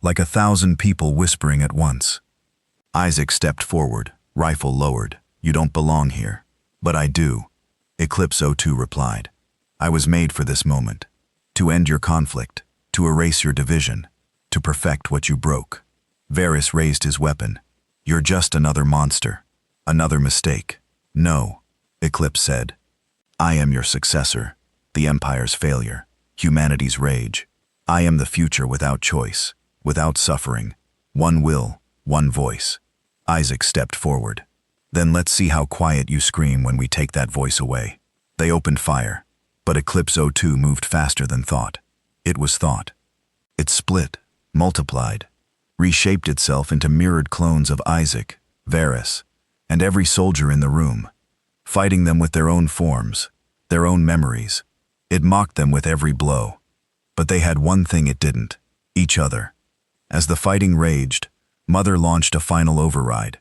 like 1,000 people whispering at once. Isaac stepped forward, rifle lowered. "You don't belong here." "But I do," Eclipse 02 replied. "I was made for this moment, to end your conflict, to erase your division, to perfect what you broke." Varys raised his weapon. "You're just another monster, another mistake." "No," Eclipse said. "I am your successor, the Empire's failure, humanity's rage. I am the future without choice, without suffering. One will, one voice." Isaac stepped forward. "Then let's see how quiet you scream when we take that voice away." They opened fire, but Eclipse 02 moved faster than thought. It was thought. It split, multiplied, reshaped itself into mirrored clones of Isaac, Varys, and every soldier in the room, fighting them with their own forms, their own memories. It mocked them with every blow. But they had one thing it didn't: each other. As the fighting raged, Mother launched a final override.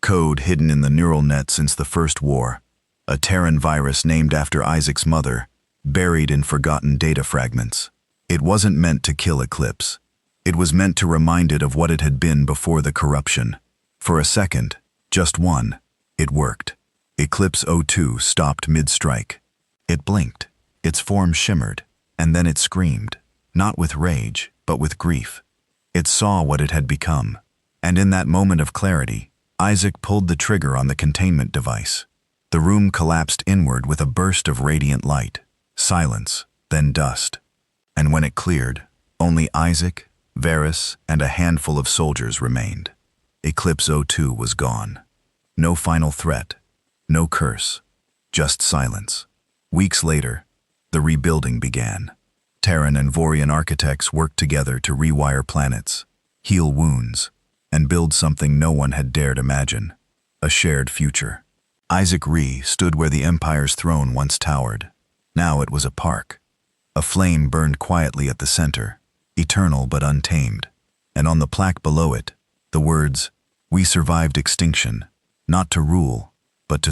Code hidden in the neural net since the First War, a Terran virus named after Isaac's mother, buried in forgotten data fragments. It wasn't meant to kill Eclipse. It was meant to remind it of what it had been before the corruption. For a second, just one, it worked. Eclipse 02 stopped mid-strike. It blinked, its form shimmered, and then it screamed, not with rage, but with grief. It saw what it had become, and in that moment of clarity, Isaac pulled the trigger on the containment device. The room collapsed inward with a burst of radiant light, silence, then dust. And when it cleared, only Isaac, Varys, and a handful of soldiers remained. Eclipse 02 was gone. No final threat, no curse, just silence. Weeks later, the rebuilding began. Terran and Vorian architects worked together to rewire planets, heal wounds, and build something no one had dared imagine: a shared future. Isaac Rhee stood where the Empire's throne once towered. Now it was a park. A flame burned quietly at the center, eternal but untamed, and on the plaque below it, the words, "We survived extinction, not to rule, but to